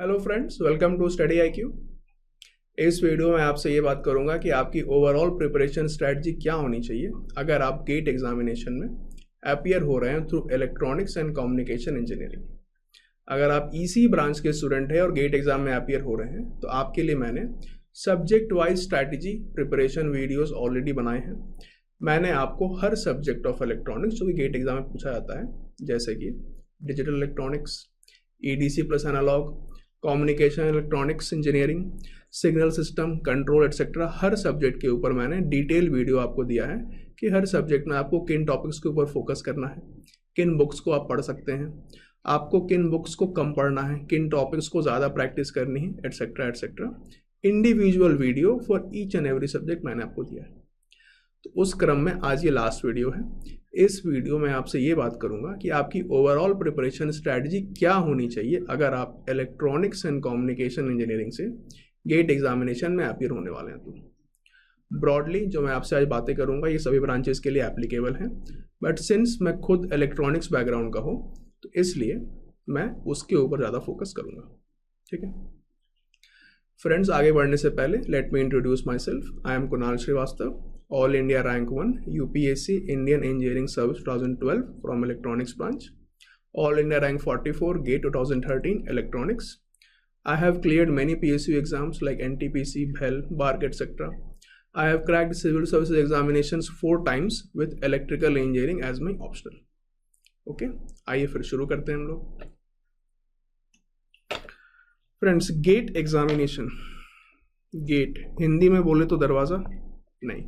Hello friends, welcome to study IQ। इस वीडियो में आपसे ये बात करूंगा कि आपकी ओवरऑल प्रिपरेशन स्ट्रेटजी क्या होनी चाहिए अगर आप गेट एग्जामिनेशन में अपीयर हो रहे हैं through electronics and communication engineering. अगर आप EC ब्रांच के स्टूडेंट हैं और गेट एग्जाम में अपीयर हो रहे हैं तो आपके लिए मैंने subject wise strategy preparation videos already बनाए हैं। मैंने आपको हर सब्जेक्ट ऑफ इलेक्ट्रॉनिक्स जो कि गेट एग्जाम में पूछा जाता है, जैसे कि digital electronics, EDC plus analog, communication electronics engineering, signal system, control etcetera, हर सब्जेक्ट के ऊपर मैंने डिटेल वीडियो आपको दिया है कि हर सब्जेक्ट में आपको किन टॉपिक्स के ऊपर फोकस करना है, किन बुक्स को आप पढ़ सकते हैं, आपको किन बुक्स को कम पढ़ना है, किन टॉपिक्स को ज़्यादा प्रैक्टिस करनी है, etcetera etcetera. Individual video for each and every subject मैंने आपको दिया है। तो उस क्रम में आज ये लास्ट वीडियो है। इस वीडियो में आपसे ये बात करूंगा कि आपकी ओवरऑल प्रिपरेशन स्ट्रैटेजी क्या होनी चाहिए अगर आप इलेक्ट्रॉनिक्स एंड कम्युनिकेशन इंजीनियरिंग से गेट एग्जामिनेशन में अपीयर होने वाले हैं। तो ब्रॉडली जो मैं आपसे आज बातें करूंगा ये सभी ब्रांचेस के लिए एप्लीकेबल हैं, बट सिंस मैं खुद इलेक्ट्रॉनिक्स बैकग्राउंड का हूँ तो इसलिए मैं उसके ऊपर ज़्यादा फोकस करूँगा। ठीक है फ्रेंड्स, आगे बढ़ने से पहले let me introduce myself. I am Kunal Srivastava, All India Rank 1 UPSC Indian Engineering Service 2012 from Electronics branch, All India Rank 44 GATE 2013 Electronics. I have cleared many PSU exams like NTPC, BHEL, BARC etc. I have cracked civil services examinations 4 times with electrical engineering as my optional. Okay, आइए फिर शुरू करते हैं हम लोग। Friends, GATE examination, GATE Hindi में बोले तो दरवाजा नहीं,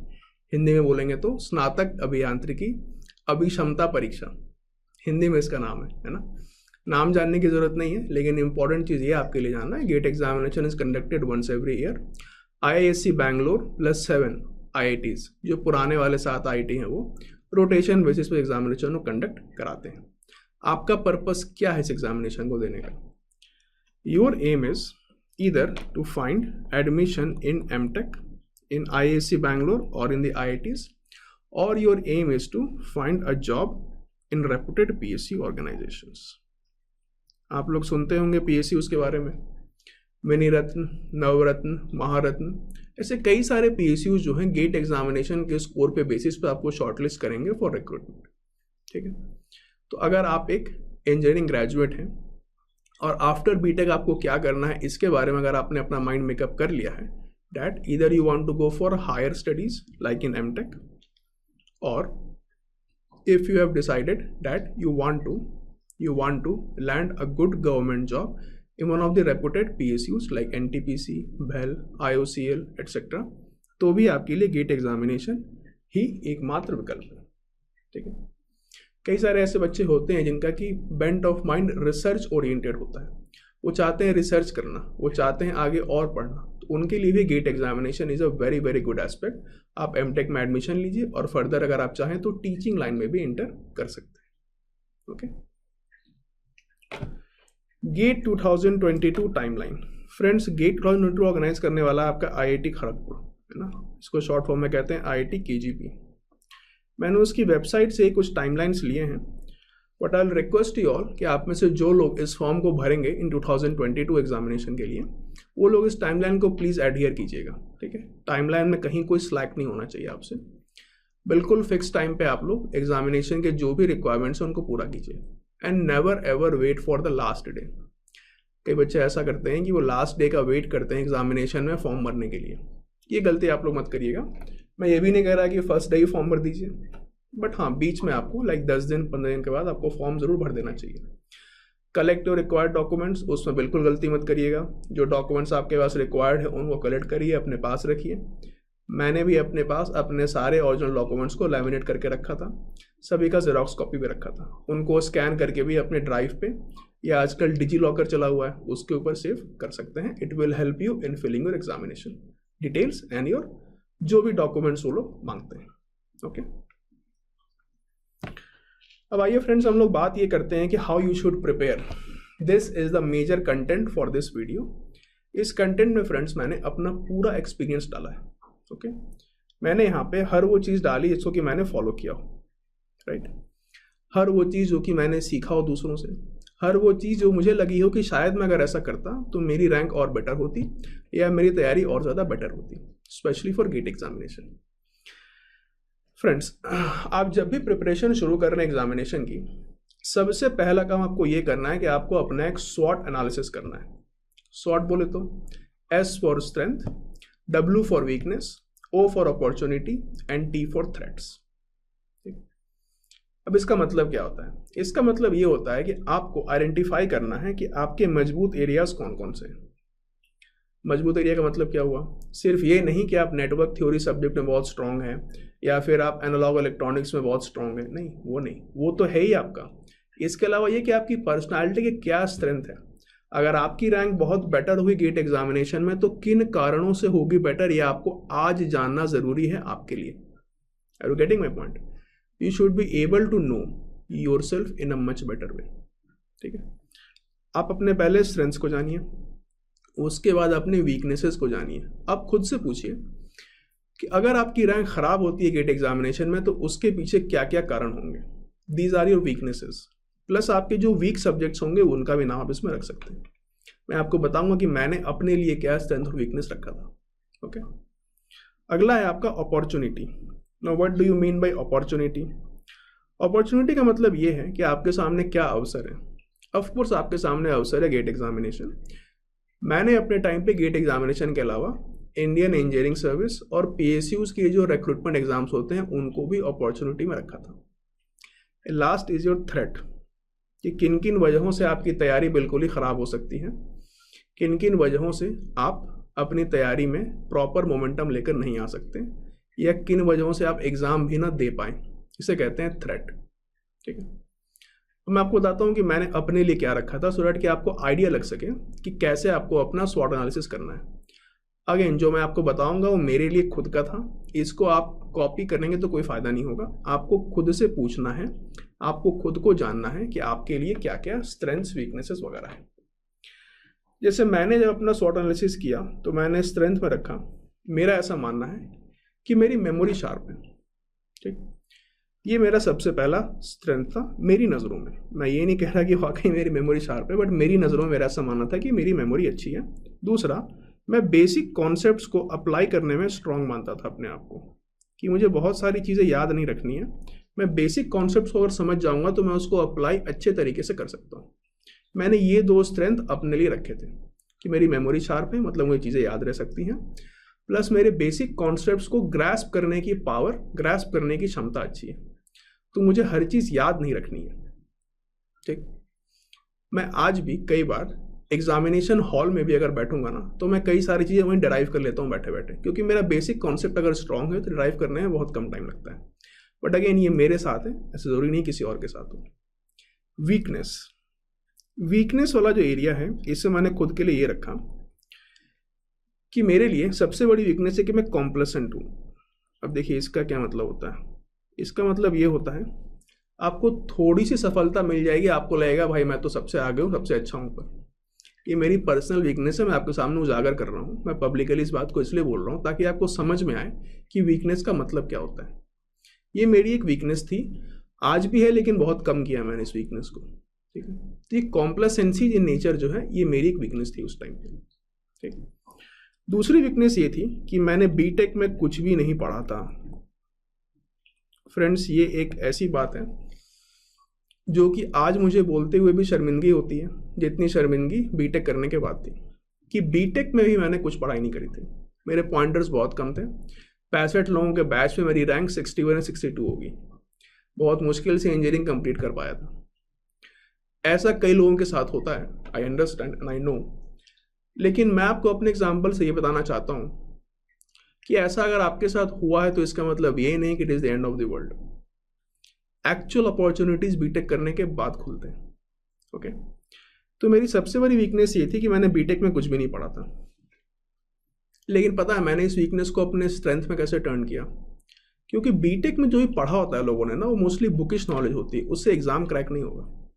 हिंदी में बोलेंगे तो स्नातक अभियांत्रिकी अभिक्षमता परीक्षा, हिंदी में इसका नाम है ना। नाम जानने की जरूरत नहीं है, लेकिन इंपॉर्टेंट चीज़ ये आपके लिए जानना है, GATE examination is conducted once every year. IISc Bangalore plus 7 IITs, जो पुराने वाले 7 IIT हैं, वो रोटेशन बेसिस पे एग्जामिनेशन को कंडक्ट कराते हैं। आपका पर्पस क्या है इस एग्जामिनेशन को देने का? Your aim is either to find admission in MTech in IISc Bangalore or in the IITs, or your aim is to find a job in reputed PSU organizations. आप लोग सुनते होंगे PSUs के बारे में, मिनी रत्न, नवरत्न, महारत्न, ऐसे कई सारे PSUs जो हैं गेट एग्जामिनेशन के स्कोर पे बेसिस पे आपको शॉर्टलिस्ट करेंगे फॉर रिक्रूटमेंट। ठीक है, तो अगर आप एक इंजीनियरिंग ग्रेजुएट हैं और आफ्टर BTech आपको क्या करना है इसके बारे में अगर आपने अपना माइंड मेकअप कर लिया है, that either you want to go for higher studies like in MTech, or if you have decided that you want to land a good government job in one of the reputed PSUs like NTPC, BHEL, IOCL etc., तो भी आपके लिए gate examination ही एकमात्र विकल्प है। ठीक है, कई सारे ऐसे बच्चे होते हैं जिनका कि bent of mind research oriented होता है, वो चाहते हैं रिसर्च करना, वो चाहते हैं आगे और पढ़ना, तो उनके लिए भी GATE examination is a very very good aspect. आप MTech में एडमिशन लीजिए और फर्दर अगर आप चाहें तो टीचिंग लाइन में भी इंटर कर सकते हैं। Okay, GATE 2022 timeline. Friends, GATE 2022 organize करने वाला आपका IIT खड़गपुर है ना, इसको शॉर्ट फॉर्म में कहते हैं IIT KGP। मैंने उसकी वेबसाइट से कुछ टाइमलाइंस लिए हैं, but I will request you all कि आप में से जो लोग इस फॉर्म को भरेंगे इन 2022 एग्जामिनेशन के लिए, वो लोग इस टाइमलाइन को प्लीज़ एडहियर कीजिएगा। ठीक है, टाइमलाइन में कहीं कोई स्लैक नहीं होना चाहिए आपसे, बिल्कुल फिक्स टाइम पे आप लोग एग्जामिनेशन के जो भी रिक्वायरमेंट्स हैं उनको पूरा कीजिए, and never ever wait for the last day. कई बच्चे ऐसा करते हैं कि वो लास्ट डे का वेट करते हैं एग्जामिनेशन में फॉर्म भरने के लिए, ये गलती आप लोग मत करिएगा। मैं ये भी नहीं कह रहा कि फर्स्ट डे ही फॉर्म भर दीजिए, बट हाँ, बीच में आपको लाइक 10 दिन 15 दिन के बाद आपको फॉर्म जरूर भर देना चाहिए। कलेक्ट योर रिक्वायर्ड डॉक्यूमेंट्स, उसमें बिल्कुल गलती मत करिएगा। जो डॉक्यूमेंट्स आपके पास रिक्वायर्ड है उनको कलेक्ट करिए, अपने पास रखिए। मैंने भी अपने पास अपने सारे ओरिजिनल डॉक्यूमेंट्स को लैमिनेट करके रखा था, सभी का जेरॉक्स कॉपी भी रखा था, उनको स्कैन करके भी अपने ड्राइव पे या आजकल डिजी लॉकर चला हुआ है उसके ऊपर सेव कर सकते हैं। It will help you in filling your examination details and your जो भी डॉक्यूमेंट्स वो लोग मांगते हैं। ओके, अब आइए फ्रेंड्स, हम लोग बात ये करते हैं कि how you should prepare. This is the major content for this video. इस कंटेंट में फ्रेंड्स मैंने अपना पूरा एक्सपीरियंस डाला है। ओके, मैंने यहाँ पे हर वो चीज़ डाली जिसको कि मैंने फॉलो किया हो, राइट। हर वो चीज़ जो कि मैंने सीखा हो दूसरों से, हर वो चीज़ जो मुझे लगी हो कि शायद मैं अगर ऐसा करता तो मेरी रैंक और बेटर होती या मेरी तैयारी और ज़्यादा बेटर होती, specially for GATE examination. Friends, आप जब भी प्रिपरेशन शुरू कर रहे हैं एग्जामिनेशन की, सबसे पहला काम आपको ये करना है कि आपको अपना एक स्वॉट एनालिसिस करना है। स्वॉट बोले तो S for strength, W for weakness, O for opportunity and T for threats. अब इसका मतलब क्या होता है? इसका मतलब ये होता है कि आपको आइडेंटिफाई करना है कि आपके मजबूत एरियाज कौन कौन से हैं। मजबूत एरिया का मतलब क्या हुआ? सिर्फ ये नहीं कि आप नेटवर्क थ्योरी सब्जेक्ट में बहुत स्ट्रांग हैं या फिर आप एनालॉग इलेक्ट्रॉनिक्स में बहुत स्ट्रांग हैं, नहीं, वो तो है ही आपका। इसके अलावा ये कि आपकी पर्सनालिटी की क्या स्ट्रेंथ है। अगर आपकी रैंक बहुत बेटर हुई गेट एग्जामिनेशन में तो किन कारणों से होगी बेटर, ये आपको आज जानना जरूरी है आपके लिए। Are you getting my point? You should be able to know yourself in a much better way. ठीक है, आप अपने पहले स्ट्रेंथ्स को जानिए, उसके बाद अपने वीकनेसेस को जानिए। आप खुद से पूछिए कि अगर आपकी रैंक खराब होती है गेट एग्जामिनेशन में तो उसके पीछे क्या क्या कारण होंगे। These are your weaknesses, plus आपके जो वीक सब्जेक्ट्स होंगे उनका भी नाम आप इसमें रख सकते हैं। मैं आपको बताऊंगा कि मैंने अपने लिए क्या स्ट्रेंथ और वीकनेस रखा था। ओके, अगला है आपका opportunity. Now what do you mean by opportunity? Opportunity का मतलब ये है कि आपके सामने क्या अवसर है। ऑफ कोर्स आपके सामने अवसर है गेट एग्जामिनेशन। मैंने अपने टाइम पे गेट एग्जामिनेशन के अलावा इंडियन इंजीनियरिंग सर्विस और PSUs के जो रिक्रूटमेंट एग्जाम्स होते हैं उनको भी अपॉर्चुनिटी में रखा था। लास्ट इज योर थ्रेट, कि किन किन वजहों से आपकी तैयारी बिल्कुल ही ख़राब हो सकती है, किन किन वजहों से आप अपनी तैयारी में प्रॉपर मोमेंटम लेकर नहीं आ सकते, या किन वजहों से आप एग्ज़ाम भी ना दे पाएँ। इसे कहते हैं थ्रेट। ठीक है, मैं आपको बताता हूँ कि मैंने अपने लिए क्या रखा था, सो दैट कि आपको आइडिया लग सके कि कैसे आपको अपना स्वॉट एनालिसिस करना है। अगेन, जो मैं आपको बताऊंगा वो मेरे लिए खुद का था, इसको आप कॉपी करेंगे तो कोई फ़ायदा नहीं होगा। आपको खुद से पूछना है, आपको खुद को जानना है कि आपके लिए क्या क्या स्ट्रेंथ्स वीकनेसेस वगैरह है। जैसे मैंने जब अपना स्वॉट एनालिसिस किया तो मैंने स्ट्रेंथ में रखा, मेरा ऐसा मानना है कि मेरी मेमोरी शार्प है। ठीक, ये मेरा सबसे पहला स्ट्रेंथ था मेरी नज़रों में। मैं ये नहीं कह रहा कि वाकई मेरी मेमोरी शार्प है, बट मेरी नज़रों में मेरा ऐसा मानना था कि मेरी मेमोरी अच्छी है। दूसरा, मैं बेसिक कॉन्सेप्ट्स को अप्लाई करने में स्ट्रांग मानता था अपने आप को, कि मुझे बहुत सारी चीज़ें याद नहीं रखनी है। मैं बेसिक कॉन्सेप्ट्स को अगर समझ जाऊंगा तो मैं उसको अप्लाई अच्छे तरीके से कर सकता हूँ। मैंने ये दो स्ट्रेंथ अपने लिए रखे थे कि मेरी मेमोरी शार्प है, मतलब मुझे चीज़ें याद रह सकती हैं, प्लस मेरे बेसिक कॉन्सेप्ट्स को ग्रास्प करने की पावर, ग्रास्प करने की क्षमता अच्छी है, तो मुझे हर चीज़ याद नहीं रखनी है। ठीक, मैं आज भी कई बार एग्जामिनेशन हॉल में भी अगर बैठूंगा ना तो मैं कई सारी चीज़ें वहीं डराइव कर लेता हूँ बैठे बैठे, क्योंकि मेरा बेसिक कॉन्सेप्ट अगर स्ट्रांग है तो डराइव करने में बहुत कम टाइम लगता है। बट अगेन, ये मेरे साथ है, ऐसे ज़रूरी नहीं किसी और के साथ हो। वीकनेस, वीकनेस वाला जो एरिया है, इससे मैंने खुद के लिए ये रखा कि मेरे लिए सबसे बड़ी वीकनेस है कि मैं कॉम्प्लेसेंट हूँ। अब देखिए इसका क्या मतलब होता है। इसका मतलब ये होता है, आपको थोड़ी सी सफलता मिल जाएगी, आपको लगेगा भाई मैं तो सबसे आगे हूँ, सबसे अच्छा हूँ। पर ये मेरी पर्सनल वीकनेस है, मैं आपके सामने उजागर कर रहा हूँ। मैं पब्लिकली इस बात को इसलिए बोल रहा हूँ ताकि आपको समझ में आए कि वीकनेस का मतलब क्या होता है। ये मेरी एक वीकनेस थी, आज भी है, लेकिन बहुत कम किया मैंने इस वीकनेस को। ठीक है, तो ये कॉम्प्लेसेंसी इन नेचर जो है, ये मेरी एक वीकनेस थी उस टाइम पे। ठीक, दूसरी वीकनेस ये थी कि मैंने बीटेक में कुछ भी नहीं पढ़ा था। फ्रेंड्स, ये एक ऐसी बात है जो कि आज मुझे बोलते हुए भी शर्मिंदगी होती है, जितनी शर्मिंदगी बीटेक करने के बाद थी, कि बीटेक में भी मैंने कुछ पढ़ाई नहीं करी थी। मेरे पॉइंटर्स बहुत कम थे। 65 लोगों के बैच में मेरी रैंक 61 या 62 होगी। बहुत मुश्किल से इंजीनियरिंग कंप्लीट कर पाया था। ऐसा कई लोगों के साथ होता है, I understand and I know. लेकिन मैं आपको अपने एग्जाम्पल से ये बताना चाहता हूँ कि ऐसा अगर आपके साथ हुआ है तो इसका मतलब ये नहीं कि it is the end of the world. Actual opportunities BTech करने के बाद खुलते हैं। ओके, तो मेरी सबसे बड़ी वीकनेस ये थी कि मैंने बीटेक में कुछ भी नहीं पढ़ा था। लेकिन पता है मैंने इस वीकनेस को अपने स्ट्रेंथ में कैसे टर्न किया, क्योंकि बीटेक में जो भी पढ़ा होता है लोगों ने ना, वो मोस्टली बुकिश नॉलेज होती है, उससे एग्जाम क्रैक नहीं होगा।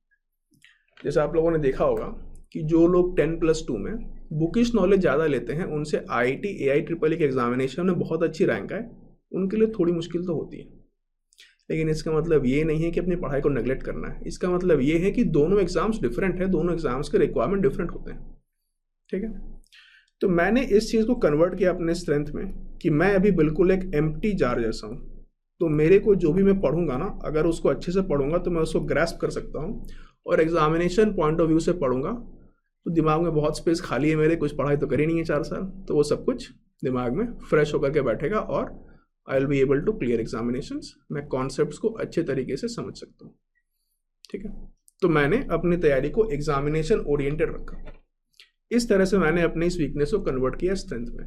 जैसे आप लोगों ने देखा होगा कि जो लोग 10+2 में बुकिश नॉलेज ज़्यादा लेते हैं, उनसे IIT AIEEE के एग्जामिनेशन में बहुत अच्छी रैंक आए, उनके लिए थोड़ी मुश्किल तो होती है। लेकिन इसका मतलब ये नहीं है कि अपनी पढ़ाई को नेगलेक्ट करना है। इसका मतलब ये है कि दोनों एग्जाम्स डिफरेंट है, दोनों एग्जाम्स के रिक्वायरमेंट डिफरेंट होते हैं, ठीक है। तो मैंने इस चीज़ को कन्वर्ट किया अपने स्ट्रेंथ में कि मैं अभी बिल्कुल एक एम्प्टी जार जैसा हूँ। तो मेरे को जो भी मैं पढ़ूंगा ना, अगर उसको अच्छे से पढ़ूंगा तो मैं उसको ग्रैस्प कर सकता हूँ, और एग्जामिनेशन पॉइंट ऑफ व्यू से पढ़ूंगा तो दिमाग में बहुत स्पेस खाली है मेरे, कुछ पढ़ाई तो करी नहीं है 4 साल, तो वो सब कुछ दिमाग में फ्रेश होकर के बैठेगा और I will be able to clear examinations. मैं कॉन्सेप्ट्स को अच्छे तरीके से समझ सकता हूँ, ठीक है। तो मैंने अपनी तैयारी को एग्जामिनेशन ओरिएंटेड रखा। इस तरह से मैंने अपनी इस वीकनेस को कन्वर्ट किया स्ट्रेंथ में।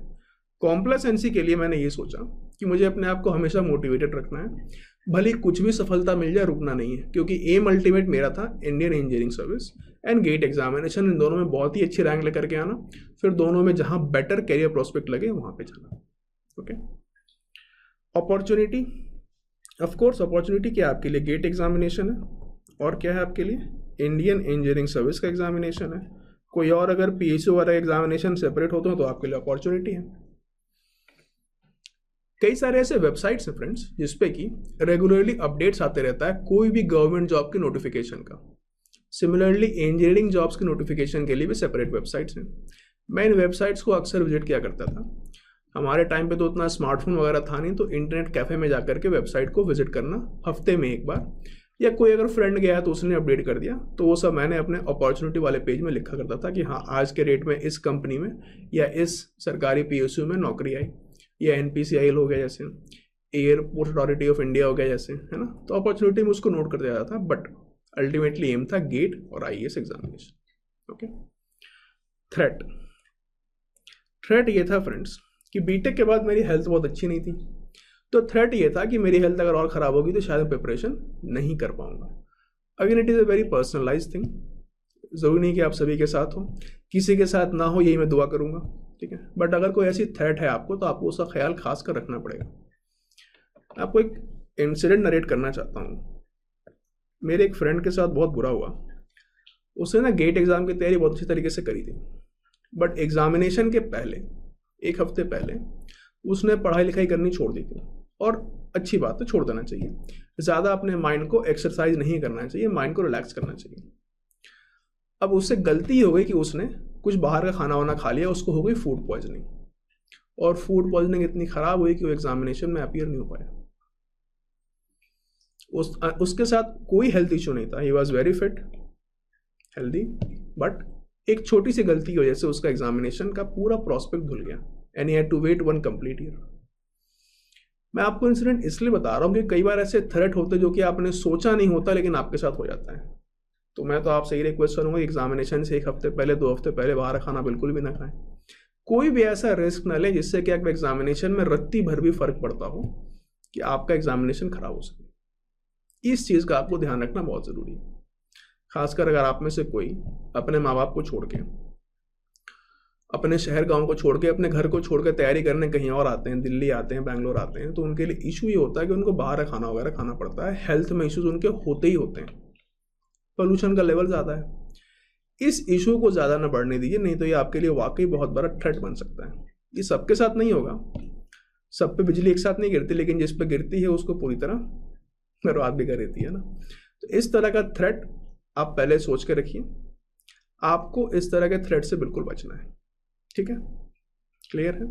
कॉम्प्लेसेंसी के लिए मैंने ये सोचा कि मुझे अपने आप को हमेशा मोटिवेटेड रखना है, भले कुछ भी सफलता मिल जाए रुकना नहीं है, क्योंकि एम अल्टीमेट मेरा था Indian engineering service and GATE examination, इन दोनों में बहुत ही अच्छी रैंक लेकर के आना, फिर दोनों में जहां बेटर करियर प्रोस्पेक्ट लगे वहां पे जाना, okay. Opportunity, of course opportunity क्या आपके लिए गेट एग्जामिनेशन है, और क्या है आपके लिए इंडियन इंजीनियरिंग सर्विस का एग्जामिनेशन है। कोई और अगर पीएसयू वाला एग्जामिनेशन सेपरेट होते हो तो आपके लिए अपॉर्चुनिटी है। कई सारे ऐसे वेबसाइट्स हैं फ्रेंड्स जिसपे कि रेगुलरली अपडेट्स आते रहता है कोई भी गवर्नमेंट जॉब के नोटिफिकेशन का। सिमिलरली इंजीनियरिंग जॉब्स के नोटिफिकेशन के लिए भी सेपरेट वेबसाइट्स हैं। मैं इन वेबसाइट्स को अक्सर विजिट किया करता था। हमारे टाइम पे तो उतना स्मार्टफोन वगैरह था नहीं, तो इंटरनेट कैफे में जाकर के वेबसाइट को विजिट करना हफ्ते में एक बार, या कोई अगर फ्रेंड गया है तो उसने अपडेट कर दिया, तो वो सब मैंने अपने अपॉर्चुनिटी वाले पेज में लिखा करता था कि हाँ आज के रेट में इस कंपनी में या इस सरकारी पीएसयू में नौकरी आई, या एनपीसीआईएल हो गया जैसे, एयरपोर्ट अथॉरिटी ऑफ इंडिया हो गया जैसे, है ना। तो अपॉर्चुनिटी में उसको नोट कर दिया था, बट अल्टीमेटली एम था गेट और आईएएस एग्जामिनेशन, ओके। थ्रेट ये था फ्रेंड्स कि बीटेक के बाद मेरी हेल्थ बहुत अच्छी नहीं थी, तो थ्रेट ये था कि मेरी हेल्थ अगर और ख़राब होगी तो शायद मैं प्रिपरेशन नहीं कर पाऊंगा। Again it is a very personalize thing, ज़रूरी नहीं कि आप सभी के साथ हो, किसी के साथ ना हो, यही मैं दुआ करूंगा, ठीक है। बट अगर कोई ऐसी थ्रेट है आपको तो आपको उसका ख्याल खास कर रखना पड़ेगा। आपको एक इंसिडेंट नरेट करना चाहता हूँ। मेरे एक फ्रेंड के साथ बहुत बुरा हुआ। उसने ना गेट एग्ज़ाम की तैयारी बहुत अच्छी तरीके से करी थी, बट एग्जामिनेशन के पहले एक हफ्ते पहले उसने पढ़ाई लिखाई करनी छोड़ दी थी। और अच्छी बात है, छोड़ देना चाहिए। ज़्यादा अपने माइंड को एक्सरसाइज नहीं करना चाहिए, माइंड को रिलैक्स करना चाहिए। अब उससे गलती हो गई कि उसने कुछ बाहर का खाना वाना खा लिया, उसको हो गई फूड पॉइजनिंग, और फूड पॉइजनिंग इतनी ख़राब हुई कि वो एग्जामिनेशन में अपीयर नहीं हो पाया। उसके साथ कोई हेल्थ इशू नहीं था, he was very fit healthy, but एक छोटी सी गलती की वजह से उसका एग्जामिनेशन का पूरा प्रॉस्पेक्ट धुल गया and he had to wait 1 complete year. मैं आपको इंसिडेंट इसलिए बता रहा हूँ कि कई बार ऐसे थ्रेट होते जो कि आपने सोचा नहीं होता लेकिन आपके साथ हो जाता है। तो मैं तो आपसे ये रिक्वेस्ट करूँगा कि एग्जामिनेशन से 1 हफ्ते पहले 2 हफ्ते पहले बाहर खाना बिल्कुल भी ना खाएं। कोई भी ऐसा रिस्क ना लें जिससे कि आपके एग्जामिनेशन में रत्ती भर भी फर्क पड़ता हो कि आपका एग्जामिनेशन खराब हो सके। इस चीज़ का आपको ध्यान रखना बहुत ज़रूरी है, खासकर अगर आप में से कोई अपने माँ बाप को छोड़ के, अपने शहर गांव को छोड़ के, अपने घर को छोड़ के तैयारी करने कहीं और आते हैं, दिल्ली आते हैं, बैंगलोर आते हैं, तो उनके लिए इशू ये होता है कि उनको बाहर का खाना वगैरह खाना पड़ता है। हेल्थ में इश्यूज उनके होते ही होते हैं, पोल्यूशन का लेवल ज़्यादा है। इस इशू को ज़्यादा ना बढ़ने दीजिए, नहीं तो ये आपके लिए वाकई बहुत बड़ा थ्रेट बन सकता है। ये सबके साथ नहीं होगा, सब पे बिजली एक साथ नहीं गिरती, लेकिन जिस पे गिरती है उसको पूरी तरह बर्बाद भी कर देती है ना। तो इस तरह का थ्रेट आप पहले सोच के रखिए, आपको इस तरह के थ्रेट से बिल्कुल बचना है, ठीक है, क्लियर है।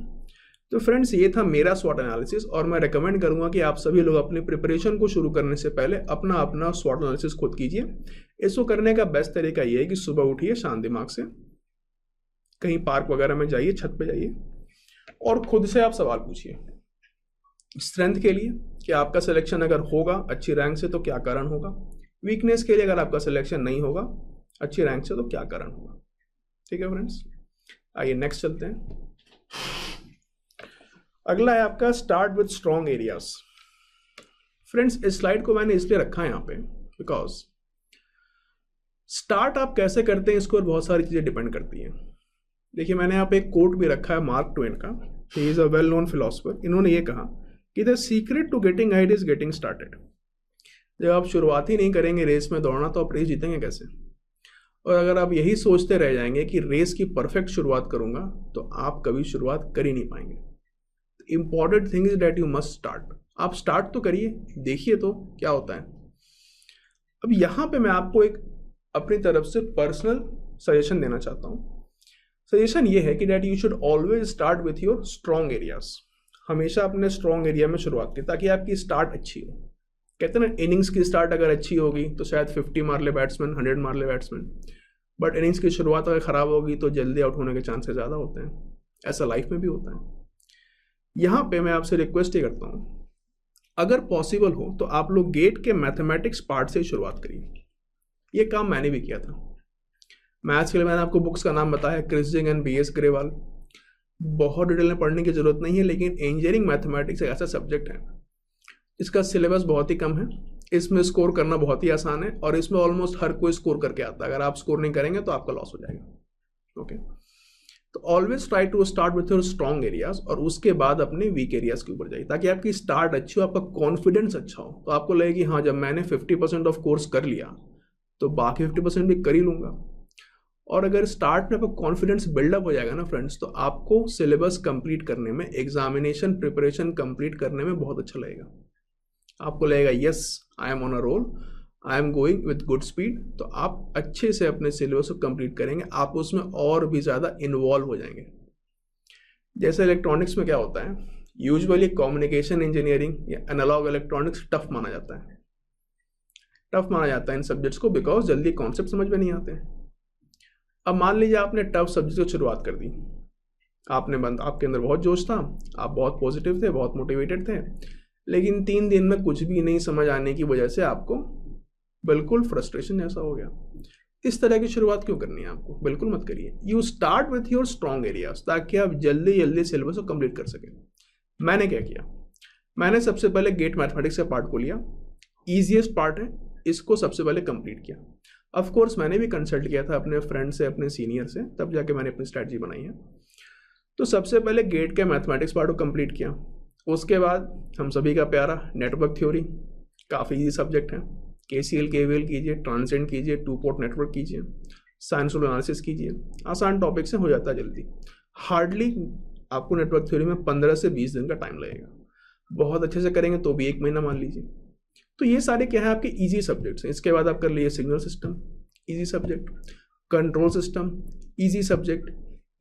तो फ्रेंड्स ये था मेरा स्वॉट एनालिसिस, और मैं रेकमेंड करूंगा कि आप सभी लोग अपनी प्रिपरेशन को शुरू करने से पहले अपना स्वॉट एनालिसिस खुद कीजिए। इसको करने का बेस्ट तरीका ये है कि सुबह उठिए शांत दिमाग से, कहीं पार्क वगैरह में जाइए, छत पे जाइए और खुद से आप सवाल पूछिए स्ट्रेंथ के लिए कि आपका सिलेक्शन अगर होगा अच्छी रैंक से तो क्या कारण होगा, वीकनेस के लिए अगर आपका सिलेक्शन नहीं होगा अच्छी रैंक से तो क्या कारण होगा। ठीक है फ्रेंड्स, आइए नेक्स्ट चलते हैं। अगला है आपका start with strong areas. Friends इस स्लाइड को मैंने इसलिए रखा है यहाँ पे बिकॉज स्टार्ट आप कैसे करते हैं इसको और बहुत सारी चीजें डिपेंड करती हैं। देखिए मैंने यहाँ पे एक कोट भी रखा है मार्क ट्वेन का, he is a well known philosopher. इन्होंने ये कहा कि the secret to getting ahead is getting started. जब आप शुरुआत ही नहीं करेंगे रेस में दौड़ना तो आप रेस जीतेंगे कैसे। और अगर आप यही सोचते रह जाएंगे कि रेस की परफेक्ट शुरुआत करूंगा तो आप कभी शुरुआत कर ही नहीं पाएंगे। Important thing is that you must start. आप स्टार्ट तो करिए, देखिए तो क्या होता है। अब यहाँ पे मैं आपको एक अपनी तरफ से पर्सनल सजेशन देना चाहता हूँ। सजेशन ये है कि that you should always start with your strong areas. हमेशा अपने स्ट्रॉन्ग एरिया में शुरुआत की ताकि आपकी स्टार्ट अच्छी हो। कहते हैं ना, इनिंग्स की स्टार्ट अगर अच्छी होगी तो शायद 50 मार ले बैट्समैन, 100 मार ले बैट्समैन, बट इनिंग्स की शुरुआत अगर ख़राब होगी तो जल्दी आउट होने के चांसेस ज़्यादा होते हैं। ऐसा लाइफ में भी होता है। यहाँ पे मैं आपसे रिक्वेस्ट ही करता हूँ, अगर पॉसिबल हो तो आप लोग गेट के मैथमेटिक्स पार्ट से ही शुरुआत करिए। ये काम मैंने भी किया था। मैथ्स के लिए मैंने आपको बुक्स का नाम बताया, क्रिस्जिंग एंड BS ग्रेवाल। बहुत डिटेल में पढ़ने की जरूरत नहीं है, लेकिन इंजीनियरिंग मैथमेटिक्स एक ऐसा सब्जेक्ट है, इसका सिलेबस बहुत ही कम है, इसमें स्कोर करना बहुत ही आसान है और इसमें ऑलमोस्ट हर कोई स्कोर करके आता है। अगर आप स्कोर नहीं करेंगे तो आपका लॉस हो जाएगा। ओके, तो always try to start with your strong areas और उसके बाद अपने वीक एरियाज के ऊपर जाइए ताकि आपकी स्टार्ट अच्छी हो, आपका कॉन्फिडेंस अच्छा हो, तो आपको लगे कि हाँ जब मैंने 50% ऑफ कोर्स कर लिया तो बाकी 50% भी कर ही लूँगा। और अगर स्टार्ट में आपका कॉन्फिडेंस बिल्डअप हो जाएगा ना फ्रेंड्स, तो आपको सिलेबस कंप्लीट करने में, एग्जामिनेशन प्रिपरेशन कंप्लीट करने में बहुत अच्छा लगेगा। आपको लगेगा yes I am on a roll, I am going with good speed. तो आप अच्छे से अपने सिलेबस को कंप्लीट करेंगे, आप उसमें और भी ज़्यादा इन्वॉल्व हो जाएंगे। जैसे इलेक्ट्रॉनिक्स में क्या होता है, यूजुअली कम्युनिकेशन इंजीनियरिंग या एनालॉग इलेक्ट्रॉनिक्स टफ माना जाता है। टफ माना जाता है इन सब्जेक्ट्स को बिकॉज जल्दी कॉन्सेप्ट समझ में नहीं आते हैं। अब मान लीजिए आपने टफ सब्जेक्ट की शुरुआत कर दी, आपके अंदर बहुत जोश था, आप बहुत पॉजिटिव थे, बहुत मोटिवेटेड थे, लेकिन 3 दिन में कुछ भी नहीं समझ आने की वजह से आपको बिल्कुल फ्रस्ट्रेशन ऐसा हो गया। इस तरह की शुरुआत क्यों करनी है आपको? बिल्कुल मत करिए। You start with your strong areas ताकि आप जल्दी जल्दी सिलेबस को कंप्लीट कर सकें। मैंने क्या किया, मैंने सबसे पहले गेट मैथमेटिक्स का पार्ट को लिया, ईजीएस्ट पार्ट है, इसको सबसे पहले कंप्लीट किया। ऑफ कोर्स मैंने भी कंसल्ट किया था अपने फ्रेंड से, अपने सीनियर से, तब जाके मैंने अपनी स्ट्रैटेजी बनाई है। तो सबसे पहले गेट के मैथमेटिक्स पार्ट को कंप्लीट किया। उसके बाद हम सभी का प्यारा नेटवर्क थ्योरी, काफ़ी ईजी सब्जेक्ट है। KCL KVL कीजिए, ट्रांसेंड कीजिए, 2 पोर्ट नेटवर्क कीजिए, साइंसुअल एनालिसिस कीजिए, आसान टॉपिक से हो जाता है जल्दी। हार्डली आपको नेटवर्क थ्योरी में 15 से 20 दिन का टाइम लगेगा। बहुत अच्छे से करेंगे तो भी 1 महीना मान लीजिए। तो ये सारे क्या है आपके इजी सब्जेक्ट्स हैं। इसके बाद आप कर लीजिए signal system, easy subject, control system, easy subject,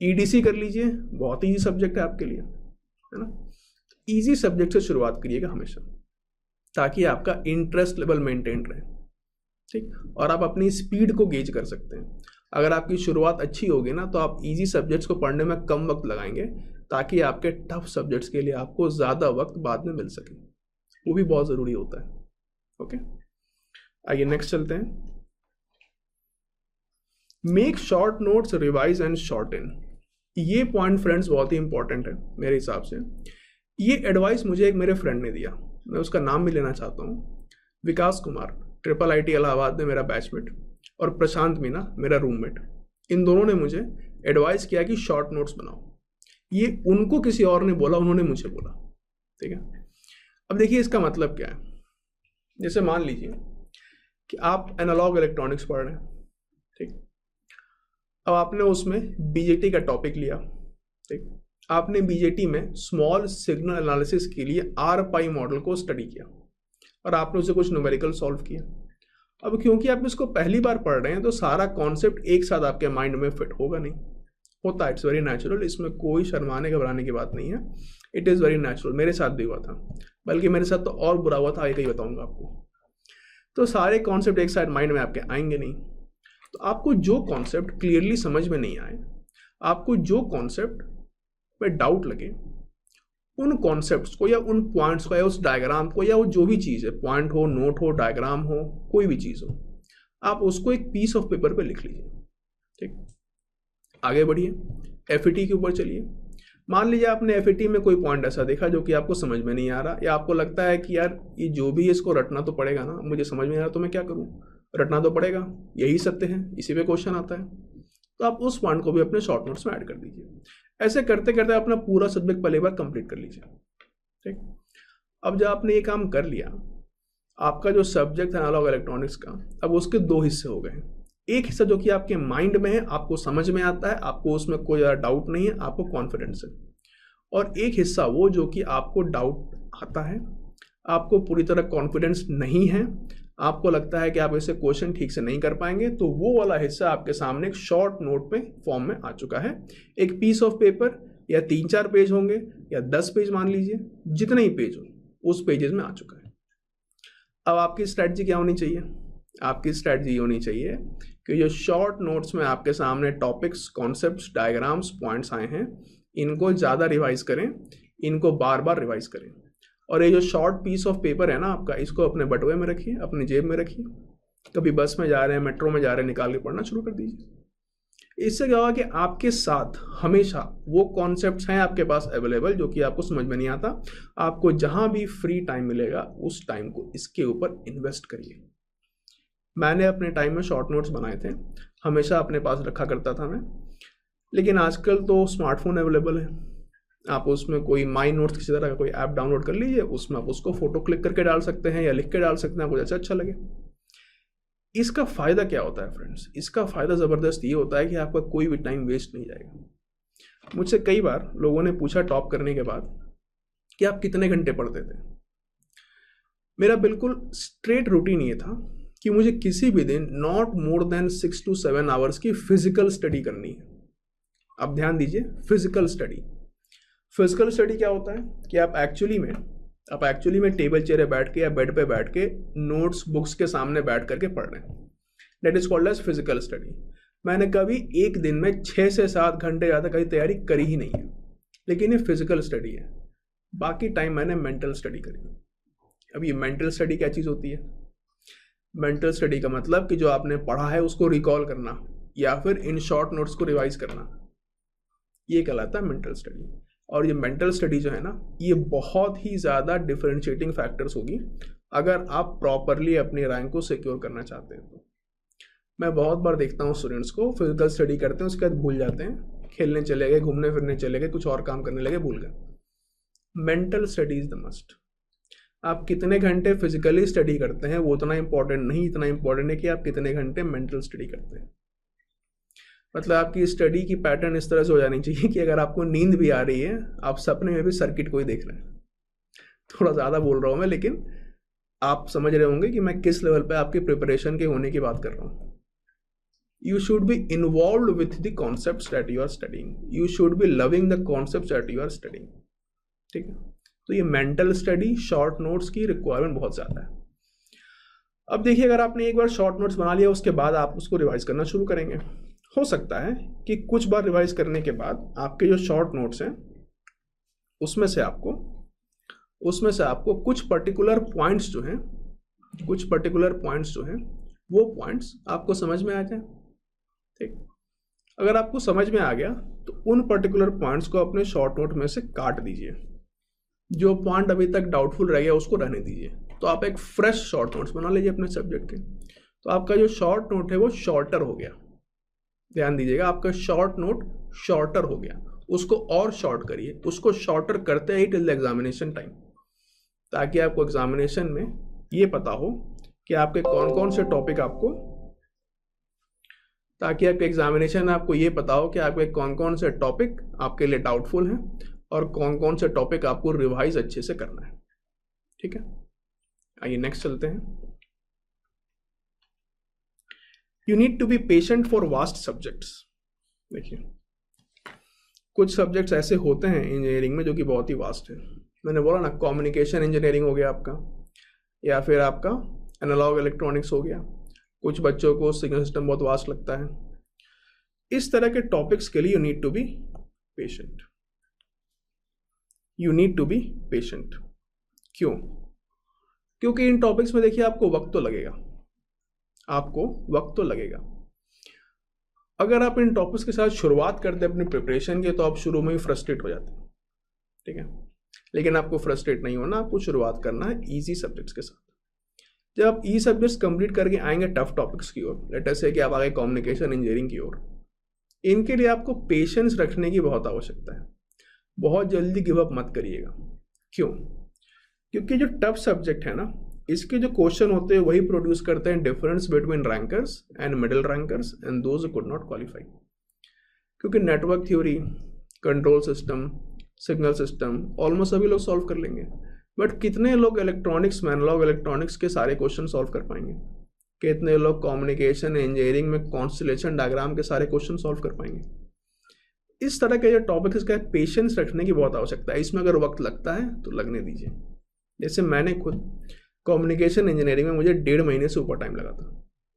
EDC कर लीजिए, बहुत इजी सब्जेक्ट है आपके लिए, है ना। इजी सब्जेक्ट से शुरुआत करिएगा हमेशा ताकि आपका इंटरेस्ट लेवल मेंटेन रहे, ठीक, और आप अपनी स्पीड को गेज कर सकते हैं। अगर आपकी शुरुआत अच्छी होगी ना तो आप इजी सब्जेक्ट्स को पढ़ने में कम वक्त लगाएंगे ताकि आपके टफ सब्जेक्ट्स के लिए आपको ज़्यादा वक्त बाद में मिल सके, वो भी बहुत ज़रूरी होता है। ओके, आइए नेक्स्ट चलते हैं। Make short notes, revise and shorten. ये पॉइंट फ्रेंड्स बहुत ही इंपॉर्टेंट है मेरे हिसाब से। ये एडवाइस मुझे एक मेरे फ्रेंड ने दिया, मैं उसका नाम भी लेना चाहता हूँ। विकास कुमार, IIIT इलाहाबाद में मेरा बैचमेट, और प्रशांत मीना मेरा रूममेट। इन दोनों ने मुझे एडवाइस किया कि शॉर्ट नोट्स बनाओ। ये उनको किसी और ने बोला, उन्होंने मुझे बोला, ठीक है। अब देखिए इसका मतलब क्या है। जैसे मान लीजिए कि आप एनालॉग इलेक्ट्रॉनिक्स पढ़ रहे हैं, ठीक, अब आपने उसमें BJT का टॉपिक लिया, ठीक, आपने BJT में स्मॉल सिग्नल एनालिसिस के लिए RPi मॉडल को स्टडी किया और आपने उसे कुछ न्यूमेरिकल सॉल्व किया। अब क्योंकि आप इसको पहली बार पढ़ रहे हैं तो सारा कॉन्सेप्ट एक साथ आपके माइंड में फिट होगा नहीं, होता है, इट्स वेरी नेचुरल, इसमें कोई शर्माने घबराने की बात नहीं है, इट इज़ वेरी नेचुरल। मेरे साथ भी हुआ था, बल्कि मेरे साथ तो और बुरा हुआ था, आगे ही बताऊंगा आपको। तो सारे कॉन्सेप्ट एक साथ माइंड में आपके आएंगे नहीं, तो आपको जो कॉन्सेप्ट क्लियरली समझ में नहीं आए, आपको जो कॉन्सेप्ट पे डाउट लगे, उन कॉन्सेप्ट्स को या उन पॉइंट्स को या उस डायग्राम को या वो जो भी चीज़ है, पॉइंट हो, नोट हो, डायग्राम हो, कोई भी चीज़ हो, आप उसको एक पीस ऑफ पेपर पे लिख लीजिए, ठीक। आगे बढ़िए, FET के ऊपर चलिए। मान लीजिए आपने FET में कोई पॉइंट ऐसा देखा जो कि आपको समझ में नहीं आ रहा, या आपको लगता है कि यार ये जो भी है इसको रटना तो पड़ेगा ना, मुझे समझ में नहीं आ रहा तो मैं क्या करूँ, रटना तो पड़ेगा, यही सत्य है, इसी पे क्वेश्चन आता है, तो आप उस पॉइंट को भी अपने शॉर्ट नोट्स में ऐड कर दीजिए। ऐसे करते करते अपना पूरा सब्जेक्ट पहले बार कंप्लीट कर लीजिए, ठीक। अब जब आपने ये काम कर लिया, आपका जो सब्जेक्ट है एनालॉग इलेक्ट्रॉनिक्स का, अब उसके 2 हिस्से हो गए। एक हिस्सा जो कि आपके माइंड में है, आपको समझ में आता है, आपको उसमें कोई ज़्यादा डाउट नहीं है, आपको कॉन्फिडेंस है, और एक हिस्सा वो जो कि आपको डाउट आता है, आपको पूरी तरह कॉन्फिडेंस नहीं है, आपको लगता है कि आप ऐसे क्वेश्चन ठीक से नहीं कर पाएंगे, तो वो वाला हिस्सा आपके सामने एक शॉर्ट नोट में फॉर्म में आ चुका है। एक पीस ऑफ पेपर या 3-4 पेज होंगे या 10 पेज मान लीजिए, जितने ही पेज हो उस पेजेस में आ चुका है। अब आपकी स्ट्रैटेजी क्या होनी चाहिए? आपकी स्ट्रैटेजी होनी चाहिए कि जो शॉर्ट नोट्स में आपके सामने टॉपिक्स, कॉन्सेप्ट्स, डायग्राम्स, पॉइंट्स आए हैं, इनको ज़्यादा रिवाइज करें, इनको बार बार रिवाइज करें। और ये जो शॉर्ट पीस ऑफ पेपर है ना आपका, इसको अपने बटुए में रखिए, अपनी जेब में रखिए। कभी बस में जा रहे हैं, मेट्रो में जा रहे हैं, निकाल के पढ़ना शुरू कर दीजिए। इससे क्या होगा कि आपके साथ हमेशा वो कॉन्सेप्ट्स हैं आपके पास अवेलेबल जो कि आपको समझ में नहीं आता। आपको जहां भी फ्री टाइम मिलेगा उस टाइम को इसके ऊपर इन्वेस्ट करिए। मैंने अपने टाइम में शॉर्ट नोट्स बनाए थे, हमेशा अपने पास रखा करता था मैं। लेकिन आजकल तो स्मार्टफोन अवेलेबल है, आप उसमें कोई माई नोट्स किसी तरह का कोई ऐप डाउनलोड कर लीजिए, उसमें आप उसको फोटो क्लिक करके डाल सकते हैं या लिख के डाल सकते हैं, आपको जैसे अच्छा लगे। इसका फ़ायदा क्या होता है फ्रेंड्स? इसका फ़ायदा ज़बरदस्त ये होता है कि आपका कोई भी टाइम वेस्ट नहीं जाएगा। मुझसे कई बार लोगों ने पूछा टॉप करने के बाद कि आप कितने घंटे पढ़ते थे। मेरा बिल्कुल स्ट्रेट रूटीन ये था कि मुझे किसी भी दिन not more than 6 to 7 hours की फिजिकल स्टडी करनी है। अब ध्यान दीजिए, फिजिकल स्टडी। फिजिकल स्टडी क्या होता है कि आप एक्चुअली में टेबल चेयर पे बैठ के या बेड पे बैठ के नोट्स बुक्स के सामने बैठ करके पढ़ रहे हैं। That is called as physical study. मैंने कभी एक दिन में 6 से 7 घंटे ज़्यादा कहीं तैयारी करी ही नहीं है, लेकिन ये फिजिकल स्टडी है। बाकी टाइम मैंने मेंटल स्टडी करी। अब ये मेंटल स्टडी क्या चीज़ होती है? मेंटल स्टडी का मतलब कि जो आपने पढ़ा है उसको रिकॉल करना या फिर इन शॉर्ट नोट्स को रिवाइज करना, ये कहलाता है मेंटल स्टडी। और ये मेंटल स्टडी जो है ना, ये बहुत ही ज़्यादा डिफरेंशिएटिंग फैक्टर्स होगी अगर आप प्रॉपरली अपनी रैंक को सिक्योर करना चाहते हैं तो। मैं बहुत बार देखता हूँ स्टूडेंट्स को फिजिकल स्टडी करते हैं, उसके बाद भूल जाते हैं, खेलने चले गए, घूमने फिरने चले गए, कुछ और काम करने लगे, भूल गए। Mental study is the must. आप कितने घंटे फिजिकली स्टडी करते हैं वो उतना इंपॉर्टेंट नहीं, इतना इंपॉर्टेंट है कि आप कितने घंटे मेंटल स्टडी करते हैं। मतलब आपकी स्टडी की पैटर्न इस तरह से हो जानी चाहिए कि अगर आपको नींद भी आ रही है, आप सपने में भी सर्किट को ही देख रहे हैं। थोड़ा ज़्यादा बोल रहा हूँ मैं, लेकिन आप समझ रहे होंगे कि मैं किस लेवल पे आपकी प्रिपरेशन के होने की बात कर रहा हूँ। You should be involved with the concepts that you are studying. You should be loving the concepts that you are studying. ठीक है, तो ये मेंटल स्टडी शॉर्ट नोट्स की रिक्वायरमेंट बहुत ज़्यादा है। अब देखिए, अगर आपने एक बार शॉर्ट नोट्स बना लिया, उसके बाद आप उसको रिवाइज करना शुरू करेंगे। हो सकता है कि कुछ बार रिवाइज करने के बाद आपके जो शॉर्ट नोट्स हैं उसमें से आपको कुछ पर्टिकुलर पॉइंट्स जो हैं वो पॉइंट्स आपको समझ में आ जाए। ठीक, अगर आपको समझ में आ गया तो उन पर्टिकुलर पॉइंट्स को अपने शॉर्ट नोट में से काट दीजिए। जो पॉइंट अभी तक डाउटफुल रह गया उसको रहने दीजिए। तो आप एक फ्रेश शॉर्ट नोट्स बना लीजिए अपने सब्जेक्ट के। तो आपका जो शॉर्ट नोट है वो शॉर्टर हो गया। ध्यान दीजिएगा, आपका शॉर्ट नोट शॉर्टर हो गया। उसको और शॉर्ट करिए, उसको शॉर्टर करते ही टिल द एग्जामिनेशन टाइम, ताकि आपको एग्जामिनेशन में ये पता हो कि आपके कौन कौन से टॉपिक आपको ये पता हो कि आपके कौन कौन से टॉपिक आपके लिए डाउटफुल हैं और कौन कौन से टॉपिक आपको रिवाइज अच्छे से करना है। ठीक है, आइए नेक्स्ट चलते हैं। You need to be patient for vast subjects. देखिए, कुछ सब्जेक्ट्स ऐसे होते हैं इंजीनियरिंग में जो कि बहुत ही वास्ट है। मैंने बोला ना, कम्युनिकेशन इंजीनियरिंग हो गया आपका, या फिर आपका एनालॉग इलेक्ट्रॉनिक्स हो गया। कुछ बच्चों को सिग्नल सिस्टम बहुत वास्ट लगता है। इस तरह के टॉपिक्स के लिए you need to be patient. क्यों? क्योंकि इन टॉपिक्स में देखिए आपको वक्त तो लगेगा। अगर आप इन टॉपिक्स के साथ शुरुआत करते हैं अपनी प्रिपरेशन की, तो आप शुरू में ही फ्रस्ट्रेट हो जाते हैं। ठीक है, लेकिन आपको फ्रस्ट्रेट नहीं होना, आपको शुरुआत करना है इजी सब्जेक्ट्स के साथ। जब आप ई सब्जेक्ट्स कंप्लीट करके आएंगे टफ टॉपिक्स की ओर, लेट अस से कि आप आगे कम्युनिकेशन इंजीनियरिंग की ओर, इनके लिए आपको पेशेंस रखने की बहुत आवश्यकता है। बहुत जल्दी गिव अप मत करिएगा। क्यों? क्योंकि जो टफ सब्जेक्ट है ना, इसके जो क्वेश्चन होते हैं वही प्रोड्यूस करते हैं difference between rankers and middle rankers and those who could not qualify. क्योंकि network theory, control system, signal system almost सभी लोग सॉल्व कर लेंगे, बट कितने लोग इलेक्ट्रॉनिक्स में, एनालॉग इलेक्ट्रॉनिक्स के सारे क्वेश्चन सॉल्व कर पाएंगे? कितने लोग कम्युनिकेशन इंजीनियरिंग में कॉन्स्टलेशन डायग्राम के सारे क्वेश्चन सॉल्व कर पाएंगे? इस तरह के जो टॉपिक, इसका पेशेंस रखने की बहुत आवश्यकता है। इसमें अगर वक्त लगता है तो लगने दीजिए। जैसे मैंने खुद कम्युनिकेशन इंजीनियरिंग में मुझे 1.5 महीने से ऊपर टाइम लगा था,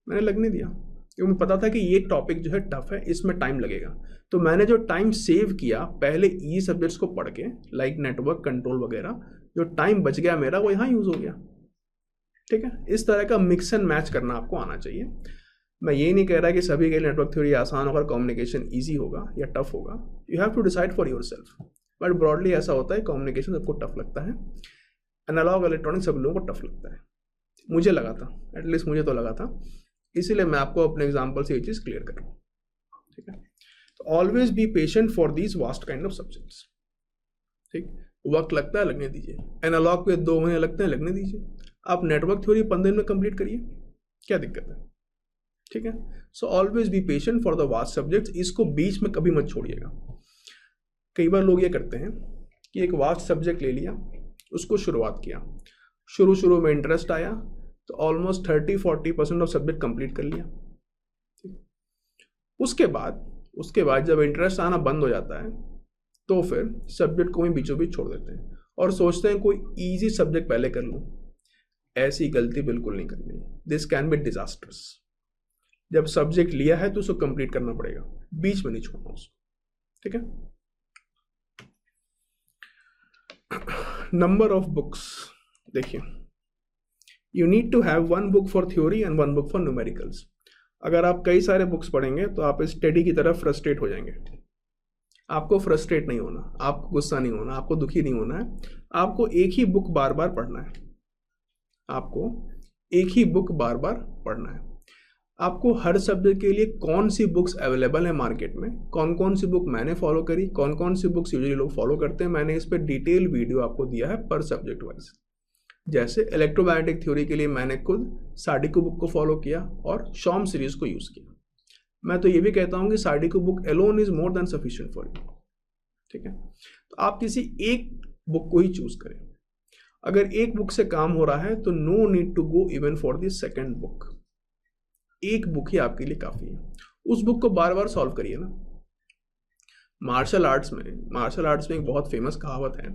मैंने लगने दिया क्योंकि पता था कि ये टॉपिक जो है टफ है, इसमें टाइम लगेगा। तो मैंने जो टाइम सेव किया पहले ई सब्जेक्ट्स को पढ़ के, लाइक नेटवर्क कंट्रोल वगैरह, जो टाइम बच गया मेरा वो यहाँ यूज हो गया। ठीक है, इस तरह का मिक्स एंड मैच करना आपको आना चाहिए। मैं ये नहीं कह रहा कि सभी के लिए नेटवर्क थ्योरी आसान होगा, कम्युनिकेशन ईजी होगा या टफ होगा। You have to decide for yourself, but broadly ऐसा होता है कम्युनिकेशन सबको टफ लगता है, एनालॉग इलेक्ट्रॉनिक सब लोगों को टफ लगता है। मुझे लगा था, एटलीस्ट मुझे तो लगा था, इसीलिए मैं आपको अपने एग्जाम्पल से ये चीज़ क्लियर कर रहा हूँ। ठीक है, तो always be patient for these vast kind of subjects. ठीक, वक्त लगता है, लगने दीजिए। एनालॉग पे 2 महीने लगते हैं, लगने दीजिए। आप नेटवर्क थ्योरी 15 दिन में कंप्लीट करिए, क्या दिक्कत है? ठीक है, so always be patient for the vast subjects. इसको बीच में कभी मत छोड़िएगा। कई बार लोग ये करते हैं कि एक वास्ट सब्जेक्ट ले लिया, उसको शुरुआत किया, शुरू में इंटरेस्ट आया तो ऑलमोस्ट 30-40% ऑफ सब्जेक्ट कंप्लीट कर लिया। उसके बाद जब इंटरेस्ट आना बंद हो जाता है तो फिर सब्जेक्ट को ही बीचों बीच छोड़ देते हैं और सोचते हैं कोई इजी सब्जेक्ट पहले कर लूँ। ऐसी गलती बिल्कुल नहीं करनी, दिस कैन बी डिजास्टर्स। जब सब्जेक्ट लिया है तो उसको कंप्लीट करना पड़ेगा, बीच में नहीं छोड़ना उसको। ठीक है, नंबर ऑफ बुक्स देखिए, you need to have 1 book for theory and 1 book for numericals. अगर आप कई सारे बुक्स पढ़ेंगे तो आप स्टडी की तरफ फ्रस्ट्रेट हो जाएंगे। आपको फ्रस्ट्रेट नहीं होना, आपको गुस्सा नहीं होना, आपको दुखी नहीं होना है। आपको एक ही बुक बार बार पढ़ना है, आपको एक ही बुक बार बार पढ़ना है। आपको हर सब्जेक्ट के लिए कौन सी बुक्स अवेलेबल है मार्केट में, कौन कौन सी बुक मैंने फॉलो करी, कौन कौन सी बुक्स यूजुअली लोग फॉलो करते हैं, मैंने इस पर डिटेल वीडियो आपको दिया है पर सब्जेक्ट वाइज। जैसे इलेक्ट्रोमैग्नेटिक थ्योरी के लिए मैंने खुद साडिको बुक को फॉलो किया और शॉम सीरीज को यूज किया। मैं तो ये भी कहता हूँ कि Sadiku book alone is more than sufficient for you. ठीक है, तो आप किसी एक बुक को ही चूज करें। अगर एक बुक से काम हो रहा है तो no need to go even for the second book. एक बुक ही आपके लिए काफी है। उस बुक को बार बार सॉल्व करिए ना। मार्शल आर्ट्स में एक बहुत फेमस कहावत है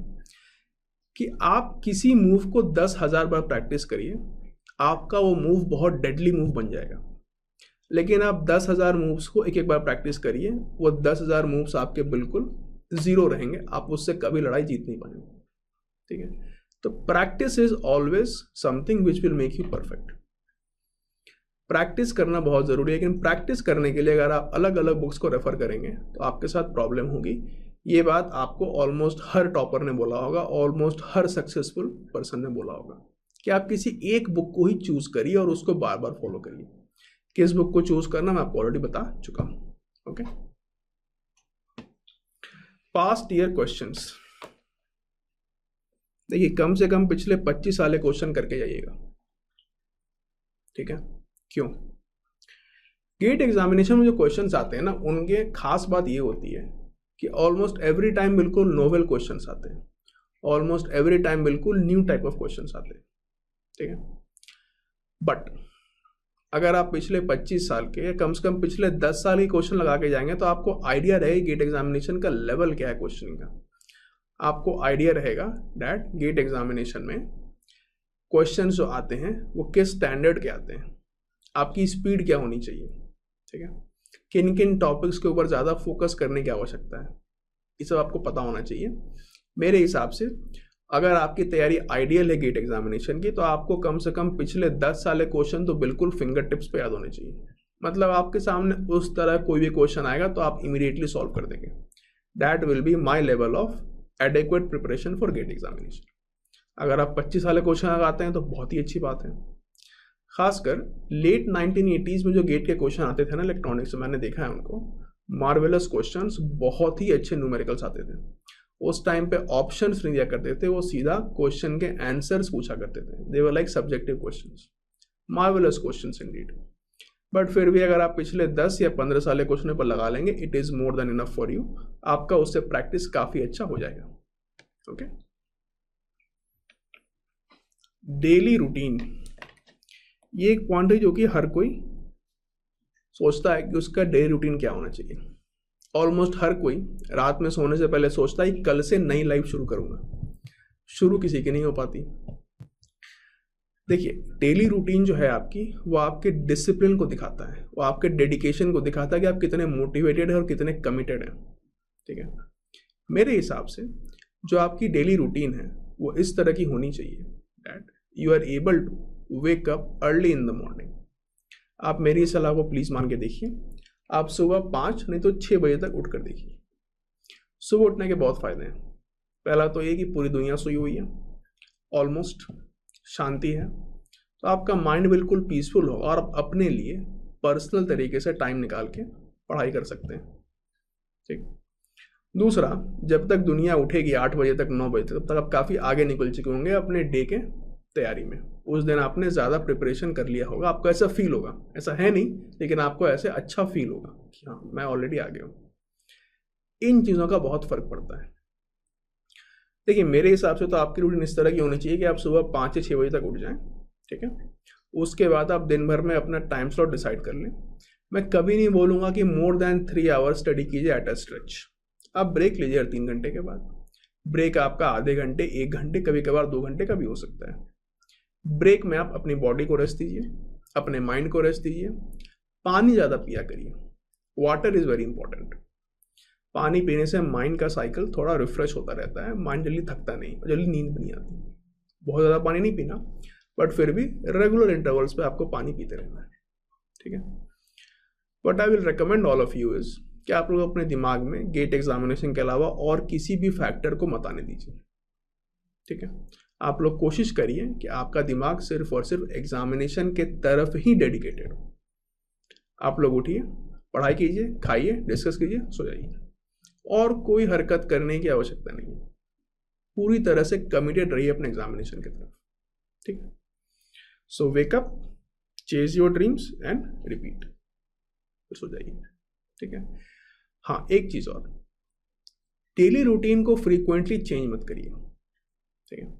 कि आप किसी मूव को 10,000 बार प्रैक्टिस करिए, आपका वो मूव बहुत डेडली मूव बन जाएगा। लेकिन आप 10,000 मूव्स को एक एक बार प्रैक्टिस करिए, वो 10,000 मूव्स आपके बिल्कुल जीरो रहेंगे, आप उससे कभी लड़ाई जीत नहीं पाएंगे। ठीक है, तो practice is always something which will make you perfect. Practice करना बहुत जरूरी है, लेकिन प्रैक्टिस करने के लिए अगर आप अलग अलग बुक्स को रेफर करेंगे तो आपके साथ प्रॉब्लम होगी। ये बात आपको ऑलमोस्ट हर टॉपर ने बोला होगा, ऑलमोस्ट हर सक्सेसफुल पर्सन ने बोला होगा कि आप किसी एक बुक को ही चूज करिए और उसको बार बार फॉलो करिए। किस बुक को चूज करना मैं आपको ऑलरेडी बता चुका हूं। ओके, पास्ट ईयर क्वेश्चंस देखिए, कम से कम पिछले 25 साल क्वेश्चन करके जाइएगा। ठीक है, क्यों? गेट एग्जामिनेशन में जो क्वेश्चंस आते हैं ना, उनके खास बात ये होती है कि ऑलमोस्ट एवरी टाइम बिल्कुल नोवेल क्वेश्चंस आते हैं, ऑलमोस्ट एवरी टाइम बिल्कुल न्यू टाइप ऑफ क्वेश्चंस आते हैं। ठीक है, बट अगर आप पिछले 25 साल के या कम से कम पिछले 10 साल के क्वेश्चन लगा के जाएंगे तो आपको आइडिया रहेगा गेट एग्जामिनेशन का लेवल क्या है क्वेश्चन का। आपको आइडिया रहेगा दैट गेट एग्जामिनेशन में क्वेश्चन जो आते हैं वो किस स्टैंडर्ड के आते हैं, आपकी स्पीड क्या होनी चाहिए। ठीक है, किन किन टॉपिक्स के ऊपर ज़्यादा फोकस करने की आवश्यकता है, ये सब आपको पता होना चाहिए। मेरे हिसाब से अगर आपकी तैयारी आइडियल है गेट एग्जामिनेशन की, तो आपको कम से कम पिछले 10 साल क्वेश्चन तो बिल्कुल फिंगर टिप्स पे याद होने चाहिए। मतलब आपके सामने उस तरह कोई भी क्वेश्चन आएगा तो आप इमीडिएटली सॉल्व कर देंगे। That will be my level of adequate preparation for GATE examination. अगर आप 25 साल क्वेश्चन लगाते हैं तो बहुत ही अच्छी बात है। खासकर लेट 1980s में जो गेट के क्वेश्चन आते थे ना इलेक्ट्रॉनिक्स, मैंने देखा है उनको मार्वेलस क्वेश्चंस, बहुत ही अच्छे न्यूमेरिकल्स आते थे। उस टाइम पे ऑप्शंस नहीं दिया करते थे, वो सीधा क्वेश्चन के आंसर्स पूछा करते थे। They were like subjective questions, marvellous questions indeed. But फिर भी अगर आप पिछले 10 या 15 साल क्वेश्चन पर लगा लेंगे, it is more than enough for you. आपका उससे प्रैक्टिस काफी अच्छा हो जाएगा। ओके, डेली रूटीन, ये एक पॉइंट है जो कि हर कोई सोचता है कि उसका डेली रूटीन क्या होना चाहिए। ऑलमोस्ट हर कोई रात में सोने से पहले सोचता है कि कल से नई लाइफ शुरू करूंगा। शुरू किसी की नहीं हो पाती। देखिए, डेली रूटीन जो है आपकी, वो आपके डिसिप्लिन को दिखाता है, वो आपके डेडिकेशन को दिखाता है कि आप कितने मोटिवेटेड हैं और कितने कमिटेड हैं। ठीक है, मेरे हिसाब से जो आपकी डेली रूटीन है वो इस तरह की होनी चाहिए that you are able to wake up early in the morning. आप मेरी इस सलाह को प्लीज़ मान के देखिए। आप सुबह 5 नहीं तो 6 बजे तक उठ कर देखिए। सुबह उठने के बहुत फ़ायदे हैं। पहला तो ये कि पूरी दुनिया सोई हुई है, ऑलमोस्ट शांति है, तो आपका माइंड बिल्कुल पीसफुल होगा और आप अपने लिए पर्सनल तरीके से टाइम निकाल के पढ़ाई कर सकते हैं। ठीक। दूसरा, जब तक दुनिया उठेगी 8 बजे तक 9 बजे तक, तब तक आप काफ़ी आगे निकल चुके होंगे अपने डे के तैयारी में। उस दिन आपने ज़्यादा प्रिपरेशन कर लिया होगा, आपको ऐसा फील होगा, ऐसा है नहीं लेकिन आपको ऐसे अच्छा फील होगा कि हाँ मैं ऑलरेडी आ गया हूँ। इन चीज़ों का बहुत फ़र्क पड़ता है। देखिए, मेरे हिसाब से तो आपकी रूटीन इस तरह की होनी चाहिए कि आप सुबह 5 से 6 बजे तक उठ जाएं। ठीक है, उसके बाद आप दिन भर में अपना टाइम स्लॉट डिसाइड कर लें। मैं कभी नहीं बोलूँगा कि मोर देन 3 आवर्स स्टडी कीजिए एट अ स्ट्रेच। आप ब्रेक लीजिए हर 3 घंटे के बाद। ब्रेक आपका आधे घंटे, 1 घंटे, कभी कभार 2 घंटे का भी हो सकता है। ब्रेक में आप अपनी बॉडी को रेस्ट दीजिए, अपने माइंड को रेस्ट दीजिए। पानी ज़्यादा पिया करिए, वाटर इज़ वेरी इंपॉर्टेंट। पानी पीने से माइंड का साइकिल थोड़ा रिफ्रेश होता रहता है, माइंड जल्दी थकता नहीं, जल्दी नींद भी नहीं आती। बहुत ज़्यादा पानी नहीं पीना, बट फिर भी रेगुलर इंटरवल्स पे आपको पानी पीते रहना है। ठीक है, but I will recommend all of you is कि आप लोग अपने दिमाग में गेट एग्जामिनेशन के अलावा और किसी भी फैक्टर को मत आने दीजिए। ठीक है, आप लोग कोशिश करिए कि आपका दिमाग सिर्फ और सिर्फ एग्जामिनेशन के तरफ ही डेडिकेटेड हो। आप लोग उठिए, पढ़ाई कीजिए, खाइए, डिस्कस कीजिए, सो जाइए, और कोई हरकत करने की आवश्यकता नहीं है। पूरी तरह से कमिटेड रहिए अपने एग्जामिनेशन की तरफ। ठीक है, so wake up, chase your dreams and repeat, सो जाइए। ठीक है, हाँ एक चीज़ और, डेली रूटीन को फ्रीक्वेंटली चेंज मत करिए। ठीक है,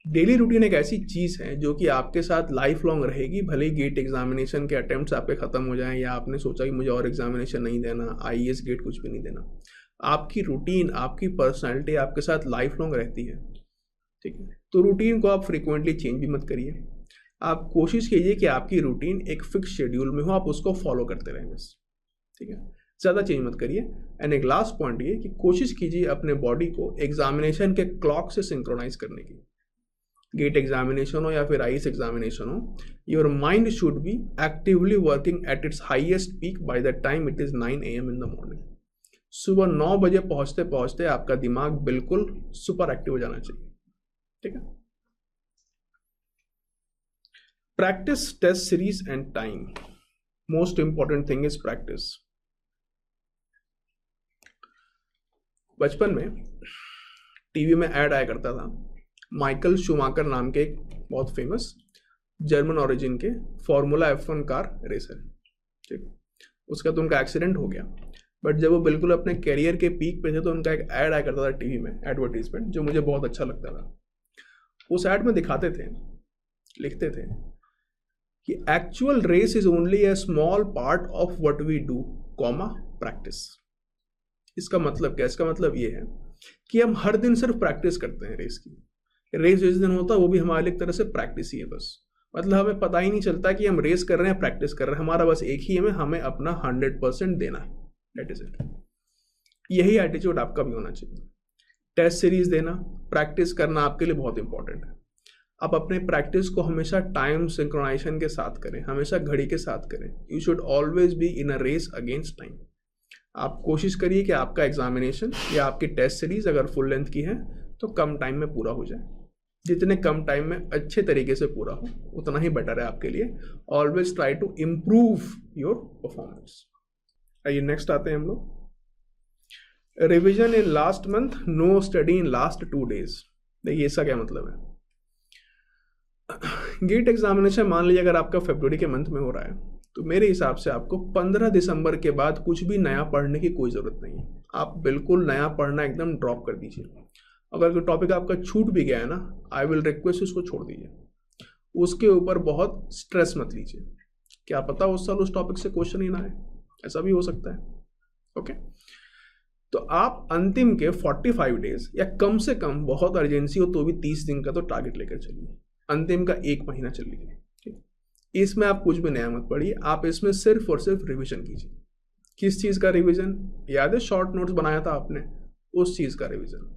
डेली रूटीन एक ऐसी चीज़ है जो कि आपके साथ लाइफ लॉन्ग रहेगी। भले ही गेट एग्जामिनेशन के अटेम्प्ट्स आपके ख़त्म हो जाएं या आपने सोचा कि मुझे और एग्जामिनेशन नहीं देना, आईएएस गेट कुछ भी नहीं देना, आपकी रूटीन, आपकी पर्सनैलिटी आपके साथ लाइफ लॉन्ग रहती है। ठीक है, तो रूटीन को आप फ्रीक्वेंटली चेंज भी मत करिए। आप कोशिश कीजिए कि आपकी रूटीन एक फिक्स शेड्यूल में हो, आप उसको फॉलो करते रहें बस। ठीक है, ज़्यादा चेंज मत करिए। एंड एक लास्ट पॉइंट ये कि कोशिश कीजिए अपने बॉडी को एग्जामिनेशन के क्लॉक से सिंक्रोनाइज करने की। गेट एग्जामिनेशन हो या फिर आईएएस एग्जामिनेशन हो, your mind should be actively working at its highest peak by the time it is 9 AM in the morning. सुबह 9 बजे पहुँचते पहुँचते आपका दिमाग बिल्कुल सुपर एक्टिव हो जाना चाहिए। ठीक है, practice test series and time. Most important thing is practice. बचपन में टीवी में ऐड आया करता था, माइकल शूमाकर नाम के एक बहुत फेमस जर्मन ओरिजिन के फॉर्मूला F1 कार रेसर। ठीक, उसका तो उनका एक्सीडेंट हो गया, बट जब वो बिल्कुल अपने कैरियर के पीक पे थे तो उनका एक ऐड आया करता था टीवी में, एडवर्टीजमेंट, जो मुझे बहुत अच्छा लगता था। उस ऐड में दिखाते थे, लिखते थे कि actual race is only a small part of what we do, comma practice. इसका मतलब क्या? इसका मतलब ये है कि हम हर दिन सिर्फ प्रैक्टिस करते हैं रेस की। रेस जिस दिन होता है वो भी हमारे एक तरह से प्रैक्टिस ही है बस। मतलब हमें पता ही नहीं चलता कि हम रेस कर रहे हैं, प्रैक्टिस कर रहे हैं। हमारा बस एक ही है, हमें अपना 100% देना है, दैट इज इट। यही एटीट्यूड आपका भी होना चाहिए। टेस्ट सीरीज देना, प्रैक्टिस करना आपके लिए बहुत इंपॉर्टेंट है। आप अपने प्रैक्टिस को हमेशा टाइम सिंक्रोनाइजेशन के साथ करें, हमेशा घड़ी के साथ करें। You should always be in a race against time. आप कोशिश करिए कि आपका एग्जामिनेशन या आपकी टेस्ट सीरीज अगर फुल लेंथ की है तो कम टाइम में पूरा हो जाए। जितने कम टाइम में अच्छे तरीके से पूरा हो उतना ही बेटर है आपके लिए। Always try to improve your performance. आइए नेक्स्ट आते हैं हम लोग। Revision in last month, no study in last 2 days। देखिए इसका क्या मतलब है। गेट एग्जामिनेशन मान लीजिए अगर आपका फरवरी के मंथ में हो रहा है तो मेरे हिसाब से आपको 15 दिसंबर के बाद कुछ भी नया पढ़ने की कोई ज़रूरत नहीं है। आप बिल्कुल नया पढ़ना एकदम ड्रॉप कर दीजिए। अगर कोई टॉपिक आपका छूट भी गया है ना, आई विल रिक्वेस्ट उसको छोड़ दीजिए, उसके ऊपर बहुत स्ट्रेस मत लीजिए, क्या पता उस साल उस टॉपिक से क्वेश्चन ही ना आए, ऐसा भी हो सकता है। ओके, तो आप अंतिम के 45 डेज या कम से कम बहुत अर्जेंसी हो तो भी 30 दिन का तो टारगेट लेकर चलिए, अंतिम का 1 महीना चलिए। इसमें आप कुछ भी नया मत पढ़िए, आप इसमें सिर्फ और सिर्फ रिवीजन कीजिए। किस चीज़ का रिवीजन? याद है शॉर्ट नोट्स बनाया था आपने, उस चीज़ का रिवीजन।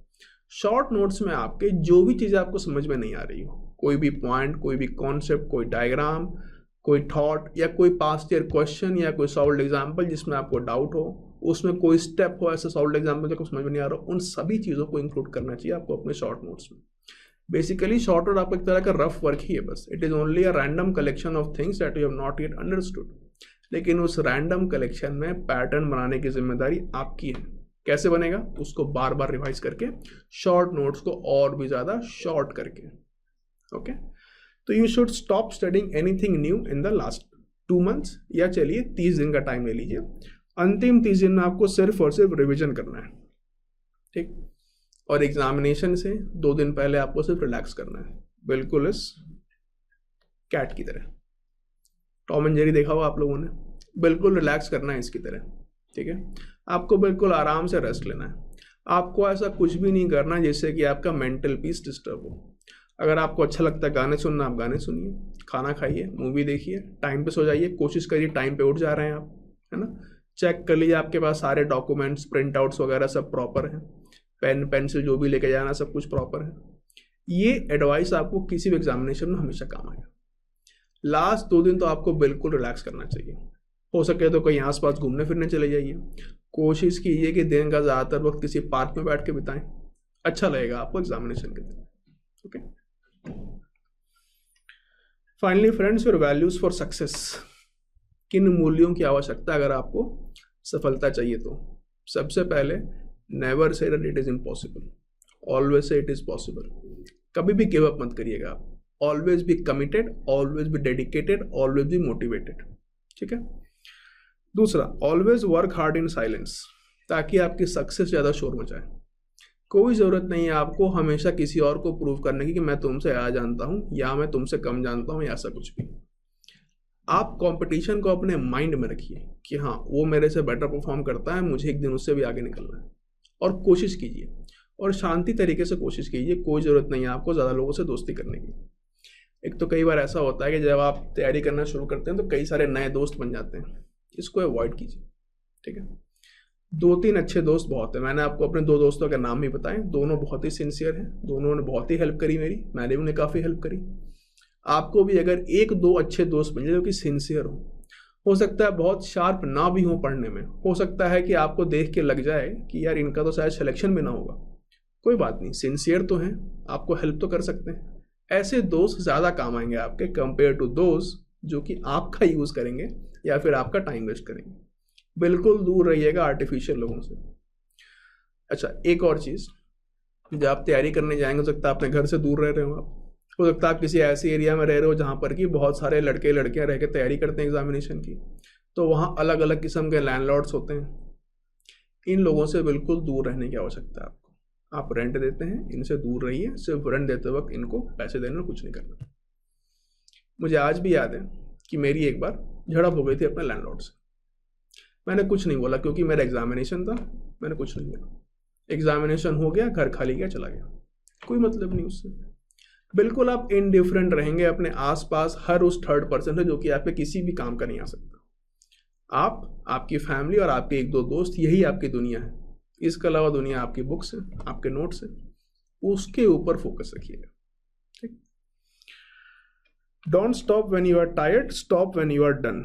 शॉर्ट नोट्स में आपके जो भी चीज़ें आपको समझ में नहीं आ रही हो, कोई भी पॉइंट, कोई भी कॉन्सेप्ट, कोई डायग्राम, कोई थॉट या कोई पास्ट ईयर क्वेश्चन या कोई सॉल्व्ड एग्जाम्पल जिसमें आपको डाउट हो, उसमें कोई स्टेप हो ऐसा सॉल्व्ड एग्जाम्पल जो समझ में नहीं आ रहा हो, उन सभी चीज़ों को इंक्लूड करना चाहिए आपको अपने शॉर्ट नोट्स में। बेसिकली शॉर्ट नोट आपको एक तरह का रफ वर्क ही है बस, it is only a random collection of things that you have not yet understood. लेकिन उस रैंडम कलेक्शन में पैटर्न बनाने की जिम्मेदारी आपकी है। कैसे बनेगा? उसको बार बार रिवाइज करके, शॉर्ट नोट्स को और भी ज़्यादा शॉर्ट करके। ओके, तो you should stop studying anything new in the last 2 months, या चलिए 30 दिन का टाइम ले लीजिए। अंतिम 30 दिन में आपको सिर्फ और सिर्फ रिविजन करना है, ठीक। और एग्जामिनेशन से 2 दिन पहले आपको सिर्फ रिलैक्स करना है, बिल्कुल इस कैट की तरह। टॉम एंड जेरी देखा हुआ आप लोगों ने, बिल्कुल रिलैक्स करना है इसकी तरह, ठीक है। आपको बिल्कुल आराम से रेस्ट लेना है, आपको ऐसा कुछ भी नहीं करना जिससे कि आपका मेंटल पीस डिस्टर्ब हो। अगर आपको अच्छा लगता है गाने सुनना, आप गाने सुनिए, खाना खाइए, मूवी देखिए, टाइम पे सो जाइए, कोशिश करिए टाइम पे उठ जा रहे हैं आप, है ना। चेक कर लीजिए आपके पास सारे डॉक्यूमेंट्स, प्रिंट आउट्स वगैरह सब प्रॉपर हैं, पेन पेंसिल जो भी लेके जाना सब कुछ प्रॉपर है। ये एडवाइस आपको किसी भी एग्जामिनेशन में हमेशा काम आएगा। लास्ट 2 दिन तो आपको बिल्कुल रिलैक्स करना चाहिए, हो सके तो कहीं आसपास घूमने फिरने चले जाइए, कोशिश कीजिए कि दिन का ज़्यादातर वक्त किसी पार्क में बैठ के बिताएं, अच्छा लगेगा आपको एग्जामिनेशन के दिन। Okay, finally friends, your values for success. किन मूल्यों की आवश्यकता अगर आपको सफलता चाहिए तो? सबसे पहले, never say that it is impossible, always say it is possible. कभी भी गिव अप मत करिएगा आप, always be committed, always be dedicated, always be motivated, ठीक है। दूसरा, always work hard in silence, ताकि आपकी सक्सेस ज़्यादा शोर मचाए। कोई ज़रूरत नहीं है आपको हमेशा किसी और को प्रूव करने की कि मैं तुमसे ज़्यादा जानता हूँ या मैं तुमसे कम जानता हूँ या ऐसा कुछ भी। आप कंपटीशन को अपने माइंड में रखिए कि हाँ, वो मेरे से बेटर परफॉर्म करता है, मुझे एक दिन उससे भी आगे निकलना है, और कोशिश कीजिए और शांति तरीके से कोशिश कीजिए। कोई ज़रूरत नहीं है आपको ज़्यादा लोगों से दोस्ती करने की। एक तो कई बार ऐसा होता है कि जब आप तैयारी करना शुरू करते हैं तो कई सारे नए दोस्त बन जाते हैं, इसको अवॉइड कीजिए, ठीक है। 2-3 अच्छे दोस्त बहुत है। मैंने आपको अपने 2 दोस्तों के नाम भी बताए, दोनों बहुत ही सिंसियर हैं, दोनों ने बहुत ही हेल्प करी मेरी, मैंने भी उन्हें काफ़ी हेल्प करी। आपको भी अगर 1-2 अच्छे दोस्त मिल जाए जो कि सिंसियर हो सकता है बहुत शार्प ना भी हो पढ़ने में, हो सकता है कि आपको देख के लग जाए कि यार इनका तो शायद सिलेक्शन भी ना होगा, कोई बात नहीं, सिंसियर तो हैं, आपको हेल्प तो कर सकते हैं। ऐसे दोस्त ज़्यादा काम आएंगे आपके कंपेयर टू दोस्त जो कि आपका यूज़ करेंगे या फिर आपका टाइम वेस्ट करेंगे। बिल्कुल दूर रहिएगा आर्टिफिशियल लोगों से। अच्छा, एक और चीज़, जब आप तैयारी करने जाएंगे, हो सकता है अपने घर से दूर रह रहे हो आप, हो सकता है आप किसी ऐसे एरिया में रह रहे हो जहाँ पर कि बहुत सारे लड़के लड़कियाँ रह के तैयारी करते हैं एग्जामिनेशन की, तो वहाँ अलग अलग किस्म के लैंडलॉर्ड्स होते हैं। इन लोगों से बिल्कुल दूर रहने की आवश्यकता है आपको। आप रेंट देते हैं, इनसे दूर रहिए, सिर्फ रेंट देते वक्त इनको पैसे देने और कुछ नहीं करना। मुझे आज भी याद है कि मेरी एक बार झड़प हो गई थी अपने लैंडलॉर्ड से। मैंने कुछ नहीं बोला क्योंकि मेरा एग्जामिनेशन था, मैंने कुछ नहीं बोला। एग्जामिनेशन हो गया, घर खाली गया, चला गया, कोई मतलब नहीं उससे। बिल्कुल आप इनडिफरेंट रहेंगे अपने आसपास हर उस थर्ड पर्सन से जो कि आप पे किसी भी काम का नहीं आ सकता। आप, आपकी फैमिली और आपके 1-2 दोस्त, यही आपकी दुनिया है। इसके अलावा दुनिया आपकी बुक्स है, आपके नोट्स है, उसके ऊपर फोकस रखिएगा, ठीक। Don't stop when you are tired, stop when you are done.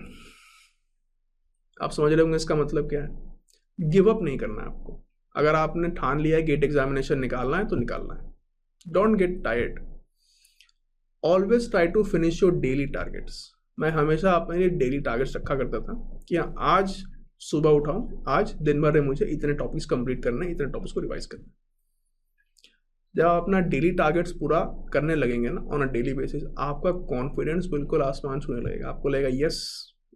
आप समझ रहे होंगे इसका मतलब क्या है। गिव अप नहीं करना है आपको। अगर आपने ठान लिया है गेट एग्जामिनेशन निकालना है तो निकालना है। Don't get tired, always try to finish your daily targets. मैं हमेशा अपने लिए डेली टारगेट्स रखा करता था कि हाँ, आज सुबह उठाऊं, आज दिन भर में मुझे इतने टॉपिक्स कंप्लीट करने, इतने टॉपिक्स को रिवाइज करना। जब आप अपना डेली टारगेट्स पूरा करने लगेंगे ना ऑन अ डेली बेसिस, आपका कॉन्फिडेंस बिल्कुल आसमान छूने लगेगा। आपको लगेगा यस,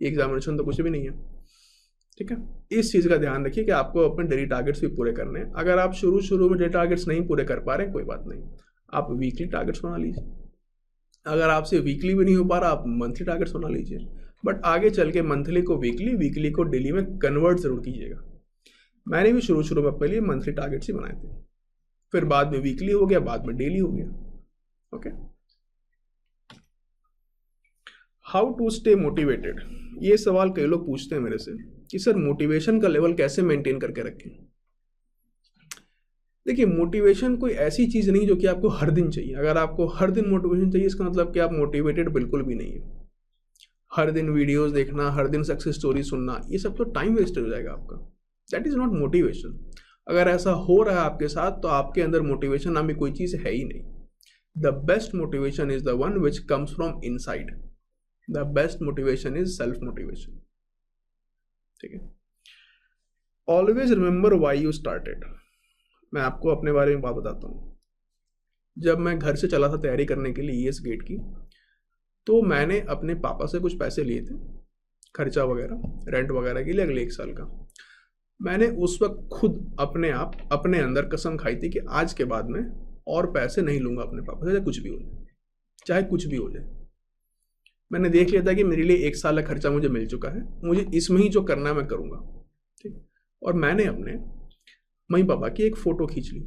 एग्जामिनेशन तो कुछ भी नहीं है, ठीक है, इस चीज़ का ध्यान रखिए कि आपको अपने डेली टारगेट्स भी पूरे करने हैं। अगर आप शुरू में डेली टारगेट्स नहीं पूरे कर पा रहे, कोई बात नहीं, आप वीकली टारगेट्स बना लीजिए। अगर आपसे वीकली भी नहीं हो पा रहा, आप मंथली टारगेट्स बना लीजिए। बट आगे चल के मंथली को वीकली, वीकली को डेली में कन्वर्ट जरूर कीजिएगा। मैंने भी शुरू में अपने लिए मंथली टारगेट्स ही बनाए थे, फिर बाद में वीकली हो गया, बाद में डेली हो गया। Okay, how to stay motivated, ये सवाल कई लोग पूछते हैं मेरे से कि सर मोटिवेशन का लेवल कैसे मेंटेन करके रखें। देखिए, मोटिवेशन कोई ऐसी चीज़ नहीं जो कि आपको हर दिन चाहिए। अगर आपको हर दिन मोटिवेशन चाहिए, इसका मतलब कि आप मोटिवेटेड बिल्कुल भी नहीं है। हर दिन वीडियोस देखना, हर दिन सक्सेस स्टोरी सुनना, ये सब तो टाइम वेस्ट हो जाएगा आपका। That is not motivation. अगर ऐसा हो रहा है आपके साथ, तो आपके अंदर मोटिवेशन नाम की कोई चीज़ है ही नहीं। The best motivation is the one which comes from inside. The best motivation is self motivation. ठीक है, always remember why you started. मैं आपको अपने बारे में बात बताता हूँ। जब मैं घर से चला था तैयारी करने के लिए ईएस गेट की, तो मैंने अपने पापा से कुछ पैसे लिए थे खर्चा वगैरह, रेंट वगैरह के लिए अगले 1 साल का। मैंने उस वक्त खुद अपने अंदर कसम खाई थी कि आज के बाद में और पैसे नहीं लूँगा अपने पापा से, चाहे कुछ भी हो जाए, चाहे कुछ भी हो जाए। मैंने देख लिया था कि मेरे लिए 1 साल का खर्चा मुझे मिल चुका है, मुझे इसमें ही जो करना है मैं करूँगा। ठीक, और मैंने अपने मम्मी पापा की एक फ़ोटो खींच ली।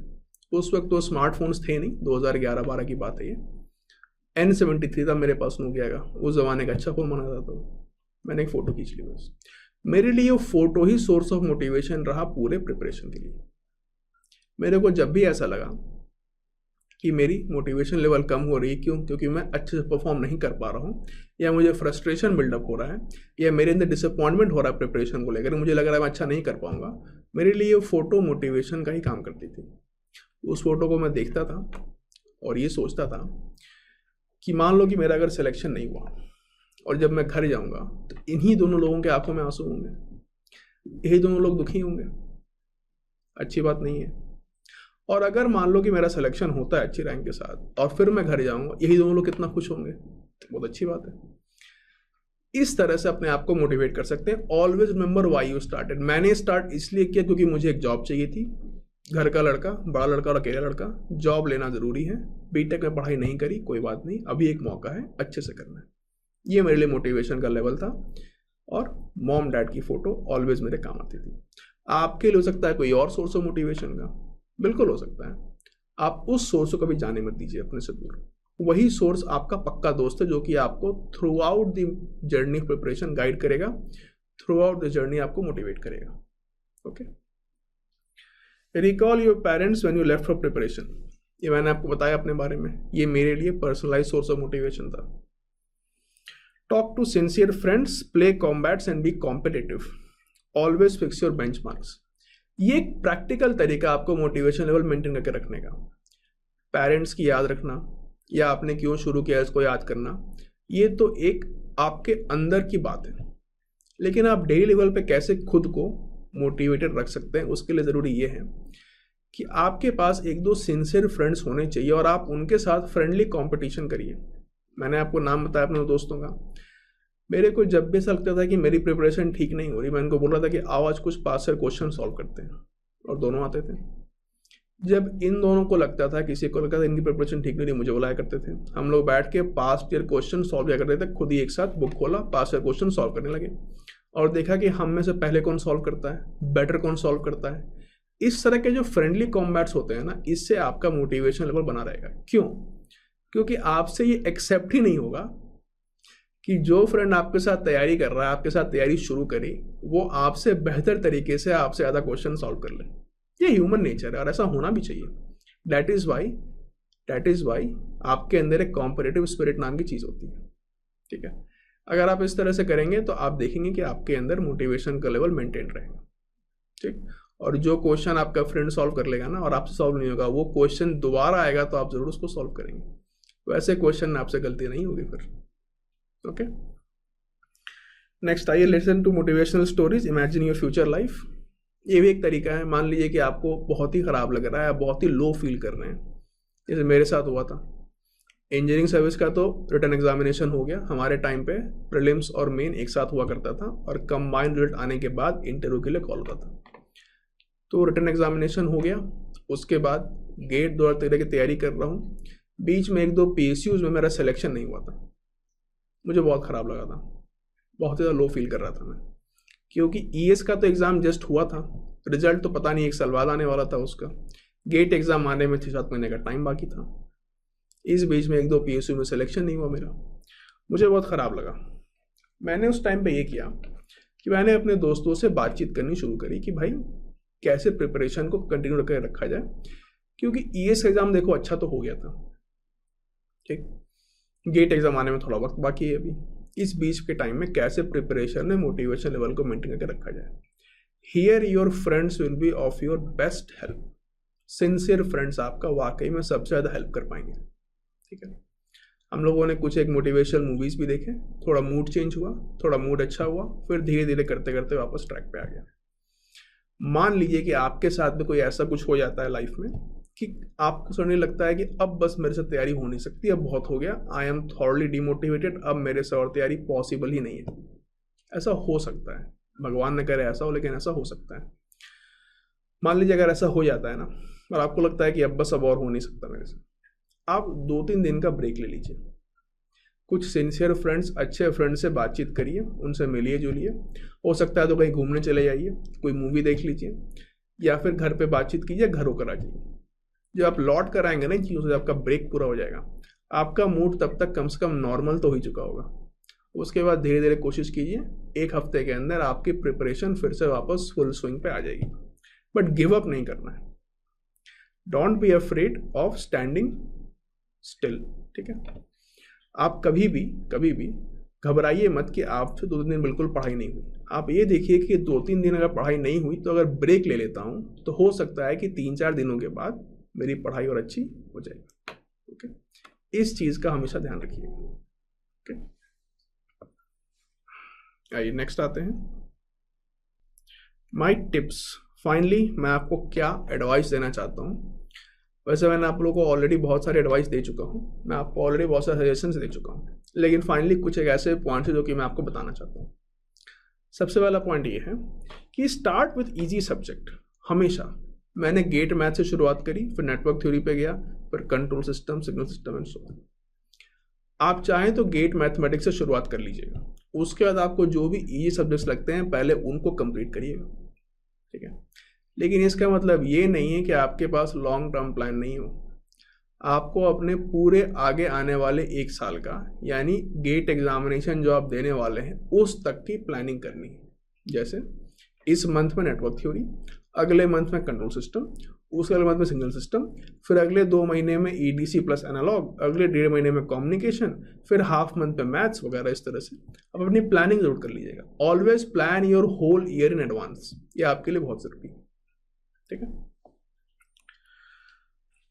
उस वक्त तो स्मार्टफोन्स थे नहीं, 2011-12 की बात है ये। N73 था मेरे पास, नोकिया का, उस ज़माने का अच्छा फ़ोन माना जाता था। मैंने एक फ़ोटो खींच ली बस। मेरे लिए वो photo he source of motivation रहा पूरे प्रिपरेशन के लिए। मेरे को जब भी ऐसा लगा कि मेरी मोटिवेशन लेवल कम हो रही है, क्योंकि मैं अच्छे से परफॉर्म नहीं कर पा रहा हूँ, या मुझे फ्रस्ट्रेशन बिल्डअप हो रहा है, या मेरे अंदर डिसअपॉइंटमेंट हो रहा है प्रिपरेशन को लेकर, मुझे लग रहा है मैं अच्छा नहीं कर पाऊँगा, मेरे लिए वो फ़ोटो मोटिवेशन का ही काम करती थी। उस फोटो को मैं देखता था और ये सोचता था कि मान लो कि मेरा अगर सिलेक्शन नहीं हुआ और जब मैं घर जाऊंगा तो इन्हीं दोनों लोगों के आंखों में आंसू होंगे, यही दोनों लोग दुखी होंगे। अच्छी बात नहीं है। और अगर मान लो कि मेरा सिलेक्शन होता है अच्छी रैंक के साथ और फिर मैं घर जाऊंगा, यही दोनों लोग कितना खुश होंगे, बहुत अच्छी बात है। इस तरह से अपने आप को मोटिवेट कर सकते हैं। Always remember why you started. मैंने स्टार्ट इसलिए किया क्योंकि मुझे एक जॉब चाहिए थी। घर का लड़का, बड़ा लड़का और अकेला लड़का, जॉब लेना ज़रूरी है। बीटेक में पढ़ाई नहीं करी, कोई बात नहीं, अभी एक मौका है, अच्छे से करना है। ये मेरे लिए मोटिवेशन का लेवल था। और मॉम डैड की फ़ोटो ऑलवेज मेरे काम आती थी। आपके लिए हो सकता है कोई और सोर्स ऑफ मोटिवेशन का, बिल्कुल हो सकता है। आप उस सोर्स को कभी जाने मत दीजिए अपने से दूर। वही सोर्स आपका पक्का दोस्त है जो कि आपको through out the journey of preparation guide करेगा, थ्रू आउट द जर्नी आपको मोटिवेट करेगा। Okay, recall your parents when you left for preparation. ये मैंने आपको बताया अपने बारे में, ये मेरे लिए पर्सनलाइज सोर्स ऑफ मोटिवेशन था। Talk to sincere friends, play combats and be competitive, always fix your benchmarks. ये एक प्रैक्टिकल तरीका आपको मोटिवेशन लेवल मेंटेन करके रखने का। पेरेंट्स की याद रखना या आपने क्यों शुरू किया इसको याद करना, ये तो एक आपके अंदर की बात है, लेकिन आप डेली लेवल पे कैसे खुद को मोटिवेटेड रख सकते हैं, उसके लिए ज़रूरी ये है कि आपके पास 1-2 सिंसियर फ्रेंड्स होने चाहिए और आप उनके साथ फ्रेंडली कंपटीशन करिए। मैंने आपको नाम बताया अपने दोस्तों का। मेरे को जब भी ऐसा लगता था कि मेरी प्रिपरेशन ठीक नहीं हो रही, मैं इनको बोल रहा था कि आओ आज कुछ पास्ट ईयर क्वेश्चन सॉल्व करते हैं, और दोनों आते थे। जब इन दोनों को लगता था, किसी को लगता था इनकी प्रिपरेशन ठीक नहीं रही, मुझे बुलाया करते थे। हम लोग बैठ के पास्ट ईयर क्वेश्चन सॉल्व किया करते थे, खुद ही एक साथ बुक खोला, पास्ट ईयर क्वेश्चन सॉल्व करने लगे और देखा कि हम में से पहले कौन सॉल्व करता है, बेटर कौन सॉल्व करता है। इस तरह के जो फ्रेंडली कॉम्बैट्स होते हैं ना, इससे आपका मोटिवेशन लेवल बना रहेगा। क्यों? क्योंकि आपसे ये एक्सेप्ट ही नहीं होगा कि जो फ्रेंड आपके साथ तैयारी कर रहा है, आपके साथ तैयारी शुरू करी, वो आपसे बेहतर तरीके से आपसे ज़्यादा क्वेश्चन सॉल्व कर ले। ये ह्यूमन नेचर है और ऐसा होना भी चाहिए। दैट इज़ वाई आपके अंदर एक कॉम्पिटिटिव स्पिरिट नाम की चीज़ होती है। ठीक है, अगर आप इस तरह से करेंगे तो आप देखेंगे कि आपके अंदर मोटिवेशन का लेवल मेंटेन रहेगा। ठीक, और जो क्वेश्चन आपका फ्रेंड सॉल्व कर लेगा ना और आपसे सॉल्व नहीं होगा, वो क्वेश्चन दोबारा आएगा तो आप जरूर उसको सॉल्व करेंगे। वैसे क्वेश्चन में आपसे गलती नहीं होगी फिर। ओके, नेक्स्ट आइए, listen to motivational stories, imagine your future life. ये भी एक तरीका है। मान लीजिए कि आपको बहुत ही ख़राब लग रहा है, आप बहुत ही लो फील कर रहे हैं, जैसे मेरे साथ हुआ था। इंजीनियरिंग सर्विस का तो रिटन एग्जामिनेशन हो गया, हमारे टाइम पे प्रीलिम्स और मेन एक साथ हुआ करता था और कंबाइंड रिजल्ट आने के बाद इंटरव्यू के लिए कॉल होता था। तो रिटन एग्जामिनेशन हो गया, उसके बाद गेट 2013 की तैयारी कर रहा हूँ। बीच में 1-2 PSUs में मेरा सिलेक्शन नहीं हुआ था, मुझे बहुत ख़राब लगा था, बहुत ज़्यादा लो फील कर रहा था मैं, क्योंकि ES का तो एग्ज़ाम जस्ट हुआ था, रिजल्ट तो पता नहीं 1 साल बाद आने वाला था उसका, गेट एग्ज़ाम आने में 6-7 महीने का टाइम बाकी था। इस बीच में 1-2 PSU में सिलेक्शन नहीं हुआ मेरा, मुझे बहुत ख़राब लगा। मैंने उस टाइम पे ये किया कि मैंने अपने दोस्तों से बातचीत करनी शुरू करी कि भाई कैसे प्रिपरेशन को कंटिन्यू करके रखा जाए, क्योंकि ES एग्ज़ाम देखो अच्छा तो हो गया था, ठीक, गेट एग्ज़ाम आने में थोड़ा वक्त बाकी है अभी। इस बीच के टाइम में कैसे प्रिपरेशन में मोटिवेशन लेवल को मेंटेन करके रखा जाए। Here your friends will be of your best help. Sincere friends आपका वाकई में सबसे ज़्यादा हेल्प कर पाएंगे, ठीक है। हम लोगों ने कुछ एक मोटिवेशनल मूवीज़ भी देखे, थोड़ा मूड चेंज हुआ, थोड़ा मूड अच्छा हुआ, फिर धीरे धीरे करते करते वापस ट्रैक पे आ गया। मान लीजिए कि आपके साथ में कोई ऐसा कुछ हो जाता है लाइफ में कि आपको सोचने लगता है कि अब बस मेरे से तैयारी हो नहीं सकती, अब बहुत हो गया, आई एम थॉरली डिमोटिवेटेड, अब मेरे से और तैयारी पॉसिबल ही नहीं है। ऐसा हो सकता है, भगवान न करे ऐसा हो, लेकिन ऐसा हो सकता है। मान लीजिए अगर ऐसा हो जाता है ना, और आपको लगता है कि अब बस अब और हो नहीं सकता मेरे से, आप 2-3 दिन का ब्रेक ले लीजिए, कुछ सिंसियर फ्रेंड्स, अच्छे फ्रेंड से बातचीत करिए, उनसे मिलिए जुलिए, हो सकता है तो कहीं घूमने चले जाइए, कोई मूवी देख लीजिए, या फिर घर पे बातचीत कीजिए, घर होकर आ जाइए। जब आप लौट कर आएंगे ना इन चीज़ों से, आपका ब्रेक पूरा हो जाएगा, आपका मूड तब तक कम से कम नॉर्मल तो हो ही चुका होगा। उसके बाद धीरे धीरे कोशिश कीजिए, 1 हफ्ते के अंदर आपकी प्रिपरेशन फिर से वापस फुल स्विंग पे आ जाएगी। बट गिव अप नहीं करना है, don't be afraid of standing still, ठीक है। आप कभी भी घबराइए मत कि आपसे 2-3 दिन बिल्कुल पढ़ाई नहीं हुई। आप ये देखिए कि 2-3 दिन अगर पढ़ाई नहीं हुई तो अगर ब्रेक ले लेता हूँ तो हो सकता है कि 3-4 दिनों के बाद मेरी पढ़ाई और अच्छी हो जाएगी, ओके। इस चीज़ का हमेशा ध्यान रखिएगा, ओके। आइए नेक्स्ट आते हैं, माई टिप्स। फाइनली मैं आपको क्या एडवाइस देना चाहता हूँ। वैसे मैंने आप लोगों को ऑलरेडी बहुत सारे एडवाइस दे चुका हूँ, मैं आपको ऑलरेडी बहुत सारे सजेशंस दे चुका हूँ, लेकिन फाइनली कुछ एक ऐसे पॉइंट्स है जो कि मैं आपको बताना चाहता हूँ। सबसे पहला पॉइंट ये है कि स्टार्ट विथ इजी सब्जेक्ट। हमेशा मैंने गेट मैथ से शुरुआत करी, फिर नेटवर्क थ्योरी पे गया, फिर control system, signal system and so on. आप चाहें तो गेट मैथमेटिक्स से शुरुआत कर लीजिएगा, उसके बाद आपको जो भी इजी सब्जेक्ट्स लगते हैं पहले उनको कंप्लीट करिएगा, ठीक है। लेकिन इसका मतलब ये नहीं है कि आपके पास लॉन्ग टर्म प्लान नहीं हो। आपको अपने पूरे आगे आने वाले 1 साल का, यानी गेट एग्जामिनेशन जो आप देने वाले हैं उस तक की प्लानिंग करनी है। जैसे इस मंथ में नेटवर्क थ्योरी, अगले मंथ में कंट्रोल सिस्टम, उसके अगले मंथ में सिग्नल सिस्टम, फिर अगले 2 महीने में EDC प्लस एनालॉग, अगले 1.5 महीने में कम्युनिकेशन, फिर हाफ मंथ में मैथ्स वगैरह। इस तरह से आप अपनी प्लानिंग जरूर कर लीजिएगा। Always plan your whole year in advance, ये आपके लिए बहुत जरूरी है, ठीक है।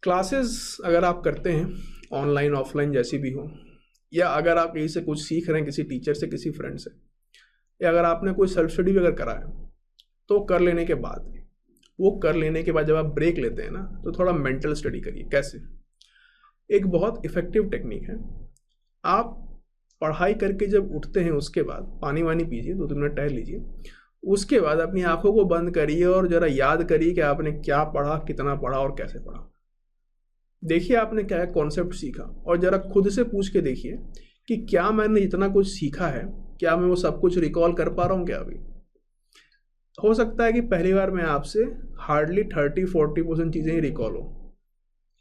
क्लासेस अगर आप करते हैं ऑनलाइन ऑफलाइन जैसी भी हो, या अगर आप कहीं से कुछ सीख रहे हैं, किसी टीचर से, किसी फ्रेंड से, या अगर आपने कोई सेल्फ स्टडी भी अगर करा है, तो कर लेने के बाद, वो कर लेने के बाद जब आप ब्रेक लेते हैं ना, तो थोड़ा मेंटल स्टडी करिए। कैसे? एक बहुत इफेक्टिव टेक्निक है, आप पढ़ाई करके जब उठते हैं उसके बाद पानी वानी पीजिए, 2-3 मिनट टहल लीजिए, उसके बाद अपनी आंखों को बंद करिए और जरा याद करिए कि आपने क्या पढ़ा, कितना पढ़ा और कैसे पढ़ा। देखिए आपने क्या कॉन्सेप्ट सीखा, और जरा खुद से पूछ के देखिए कि क्या मैंने इतना कुछ सीखा है, क्या मैं वो सब कुछ रिकॉल कर पा रहा हूँ क्या अभी। हो सकता है कि पहली बार में आपसे हार्डली 30-40% चीज़ें ही रिकॉल हो,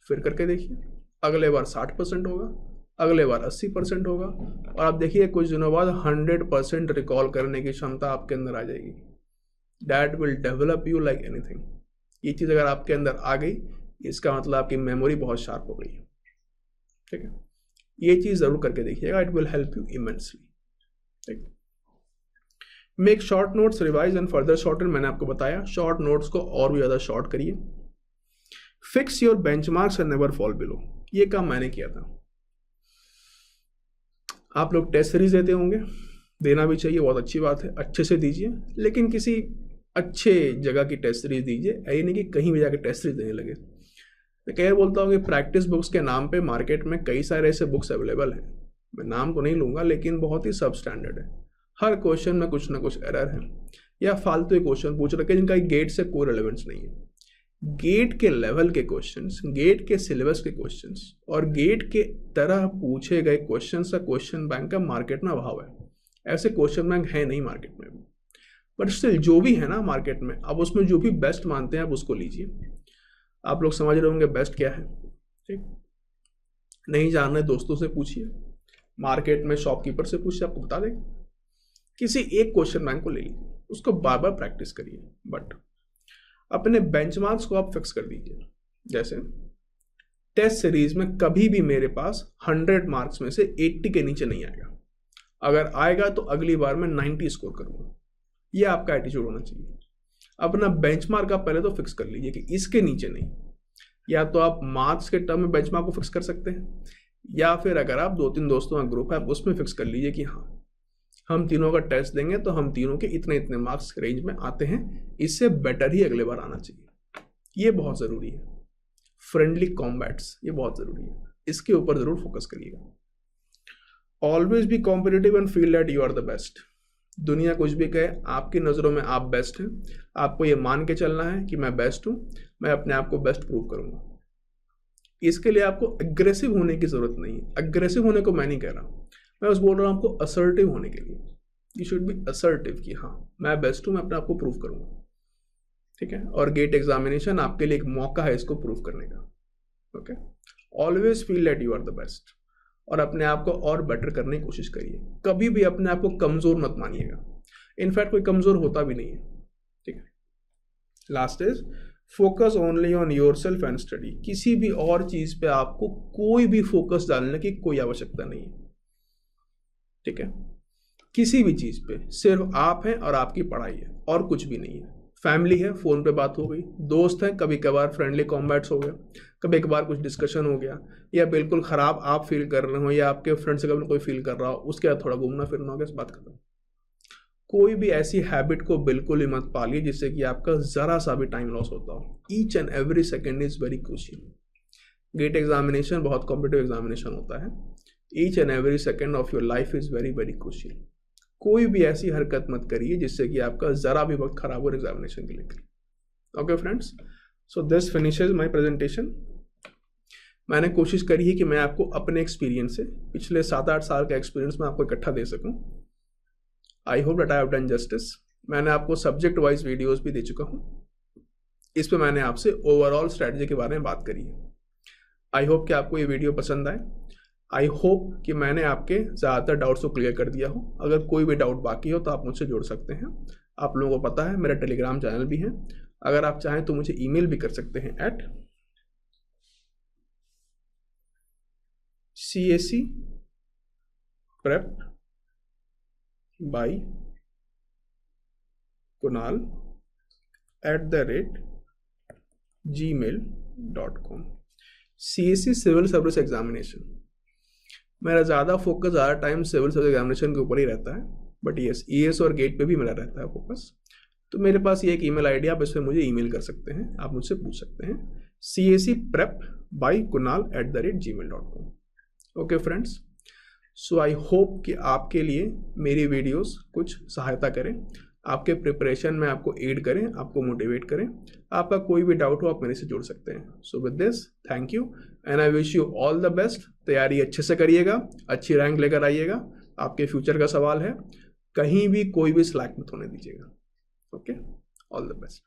फिर करके देखिए, अगले बार 60% होगा, अगले बार 80% होगा, और आप देखिए कुछ दिनों बाद 100% रिकॉल करने की क्षमता आपके अंदर आ जाएगी। That will develop you like anything. ये चीज़ अगर आपके अंदर आ गई, इसका मतलब आपकी मेमोरी बहुत शार्प हो गई है, ठीक है। ये चीज़ ज़रूर करके देखिएगा, it will help you immensely, ठीक। Make short notes, revise and further shorten. मैंने आपको बताया शॉर्ट नोट्स को और भी ज़्यादा शॉर्ट करिए। Fix your benchmarks and never fall below. ये काम मैंने किया था। आप लोग टेस्ट सीरीज देते होंगे, देना भी चाहिए, बहुत अच्छी बात है, अच्छे से दीजिए, लेकिन किसी अच्छे जगह की टेस्ट सीरीज दीजिए, ये नहीं कि कहीं भी जाकर टेस्ट सीरीज देने लगे। मैं कई बार बोलता हूँ कि प्रैक्टिस बुक्स के नाम पे मार्केट में कई सारे ऐसे बुक्स अवेलेबल हैं, मैं नाम तो नहीं लूँगा, लेकिन बहुत ही सब स्टैंडर्ड है। हर क्वेश्चन में कुछ ना कुछ एरर है या फालतू के क्वेश्चन पूछ रखे जिनका गेट से कोई रिलेवेंस नहीं है। गेट के लेवल के क्वेश्चंस, गेट के सिलेबस के क्वेश्चंस और गेट के तरह पूछे गए क्वेश्चंस का क्वेश्चन बैंक का मार्केट में अभाव है। ऐसे क्वेश्चन बैंक है नहीं मार्केट में, बट स्टिल जो भी है ना मार्केट में, अब उसमें जो भी बेस्ट मानते हैं आप उसको लीजिए। आप लोग समझ रहे होंगे बेस्ट क्या है, ठीक? नहीं जान रहे दोस्तों से पूछिए, मार्केट में शॉपकीपर से पूछिए, आपको बता देगा। किसी एक क्वेश्चन बैंक को ले लीजिए, उसको बार बार प्रैक्टिस करिए, बट अपने बेंचमार्क्स को आप फिक्स कर दीजिए। जैसे टेस्ट सीरीज में कभी भी मेरे पास 100 मार्क्स में से 80 के नीचे नहीं आएगा, अगर आएगा तो अगली बार मैं 90 स्कोर करूंगा। ये आपका एटीट्यूड होना चाहिए। अपना बेंचमार्क आप पहले तो फिक्स कर लीजिए कि इसके नीचे नहीं। या तो आप मार्क्स के टर्म में बेंचमार्क को फिक्स कर सकते हैं, या फिर अगर आप 2-3 दोस्तों का ग्रुप है आप उसमें फिक्स कर लीजिए कि हाँ हम तीनों का टेस्ट देंगे तो हम तीनों के इतने इतने मार्क्स के रेंज में आते हैं, इससे बेटर ही अगले बार आना चाहिए। ये बहुत ज़रूरी है। फ्रेंडली कॉम्बैट्स ये बहुत ज़रूरी है, इसके ऊपर ज़रूर फोकस करिएगा। Always be competitive and feel that you are the best. दुनिया कुछ भी कहे, आपकी नज़रों में आप बेस्ट हैं, आपको ये मान के चलना है कि मैं बेस्ट हूँ, मैं अपने आप को बेस्ट प्रूव करूँगा। इसके लिए आपको अग्रेसिव होने की ज़रूरत नहीं है। अग्रेसिव होने को मैं नहीं कह रहा हूँ, मैं बस बोल रहा हूँ आपको असर्टिव होने के लिए। यू शुड बी असर्टिव कि हाँ मैं बेस्ट हूँ, मैं अपने आप को प्रूव करूँगा, ठीक है? और गेट एग्जामिनेशन आपके लिए एक मौका है इसको प्रूव करने का। Okay, always feel that you are the best और अपने आप को और बेटर करने की कोशिश करिए। कभी भी अपने आप को कमज़ोर मत मानिएगा, इनफैक्ट कोई कमज़ोर होता भी नहीं है, ठीक है? Last is focus only on your self and study. किसी भी और चीज़ पे आपको कोई भी फोकस डालने की कोई आवश्यकता नहीं है, ठीक है? किसी भी चीज़ पे सिर्फ आप हैं और आपकी पढ़ाई है और कुछ भी नहीं है। फैमिली है, फ़ोन पे बात हो गई, दोस्त हैं, कभी कभार फ्रेंडली कॉम्बैट्स हो गया, कभी कभार कुछ डिस्कशन हो गया, या बिल्कुल ख़राब आप फील कर रहे हो या आपके फ्रेंड से कभी कोई फील कर रहा हो, उसके बाद थोड़ा घूमना फिरना हो गया, इस बात खत्म। कोई भी ऐसी हैबिट को बिल्कुल ही मत पालिए जिससे कि आपका ज़रा सा भी टाइम लॉस होता हो। Each and every second is very crucial. GATE examination बहुत कॉम्पिटिटिव एग्जामिनेशन होता है। Each and every second of your life is very very crucial. कोई भी ऐसी हरकत मत करिए जिससे कि आपका ज़रा भी वक्त खराब हो एग्जामिनेशन के लिए। Okay friends, so this finishes my presentation. मैंने कोशिश करी है कि मैं आपको अपने एक्सपीरियंस से, पिछले 7-8 साल का एक्सपीरियंस मैं आपको इकट्ठा दे सकूं। I hope that I have done justice. मैंने आपको सब्जेक्ट वाइज वीडियोस भी दे चुका हूं, इस पे मैंने आपसे ओवरऑल स्ट्रैटेजी के बारे में बात करी है। आई होप कि आपको ये वीडियो पसंद आए। आई होप कि मैंने आपके ज़्यादातर डाउट्स को क्लियर कर दिया हो। अगर कोई भी डाउट बाकी हो तो आप मुझसे जुड़ सकते हैं। आप लोगों को पता है मेरा टेलीग्राम चैनल भी है, अगर आप चाहें तो मुझे ईमेल भी कर सकते हैं at caprep@kunal@gmail.com। CAC civil service examination, मेरा ज़्यादा फोकस ज़्यादा टाइम सिविल सर्विस एग्जामिनेशन के ऊपर ही रहता है, बट यस ES और गेट पे भी मेरा रहता है फोकस। तो मेरे पास ये एक ईमेल आईडी, आप इस पर मुझे ईमेल कर सकते हैं, आप मुझसे पूछ सकते हैं caprep@kunal@gmail.com। Okay friends, so I hope कि आपके लिए मेरी वीडियोस कुछ सहायता करें, आपके प्रिपरेशन में आपको एड करें, आपको मोटिवेट करें। आपका कोई भी डाउट हो आप मेरे से जुड़ सकते हैं। So with this thank you and I wish you all the best. तैयारी अच्छे से करिएगा, अच्छी रैंक लेकर आइएगा। आपके फ्यूचर का सवाल है, कहीं भी कोई भी स्लैक मत होने दीजिएगा। Okay, all the best.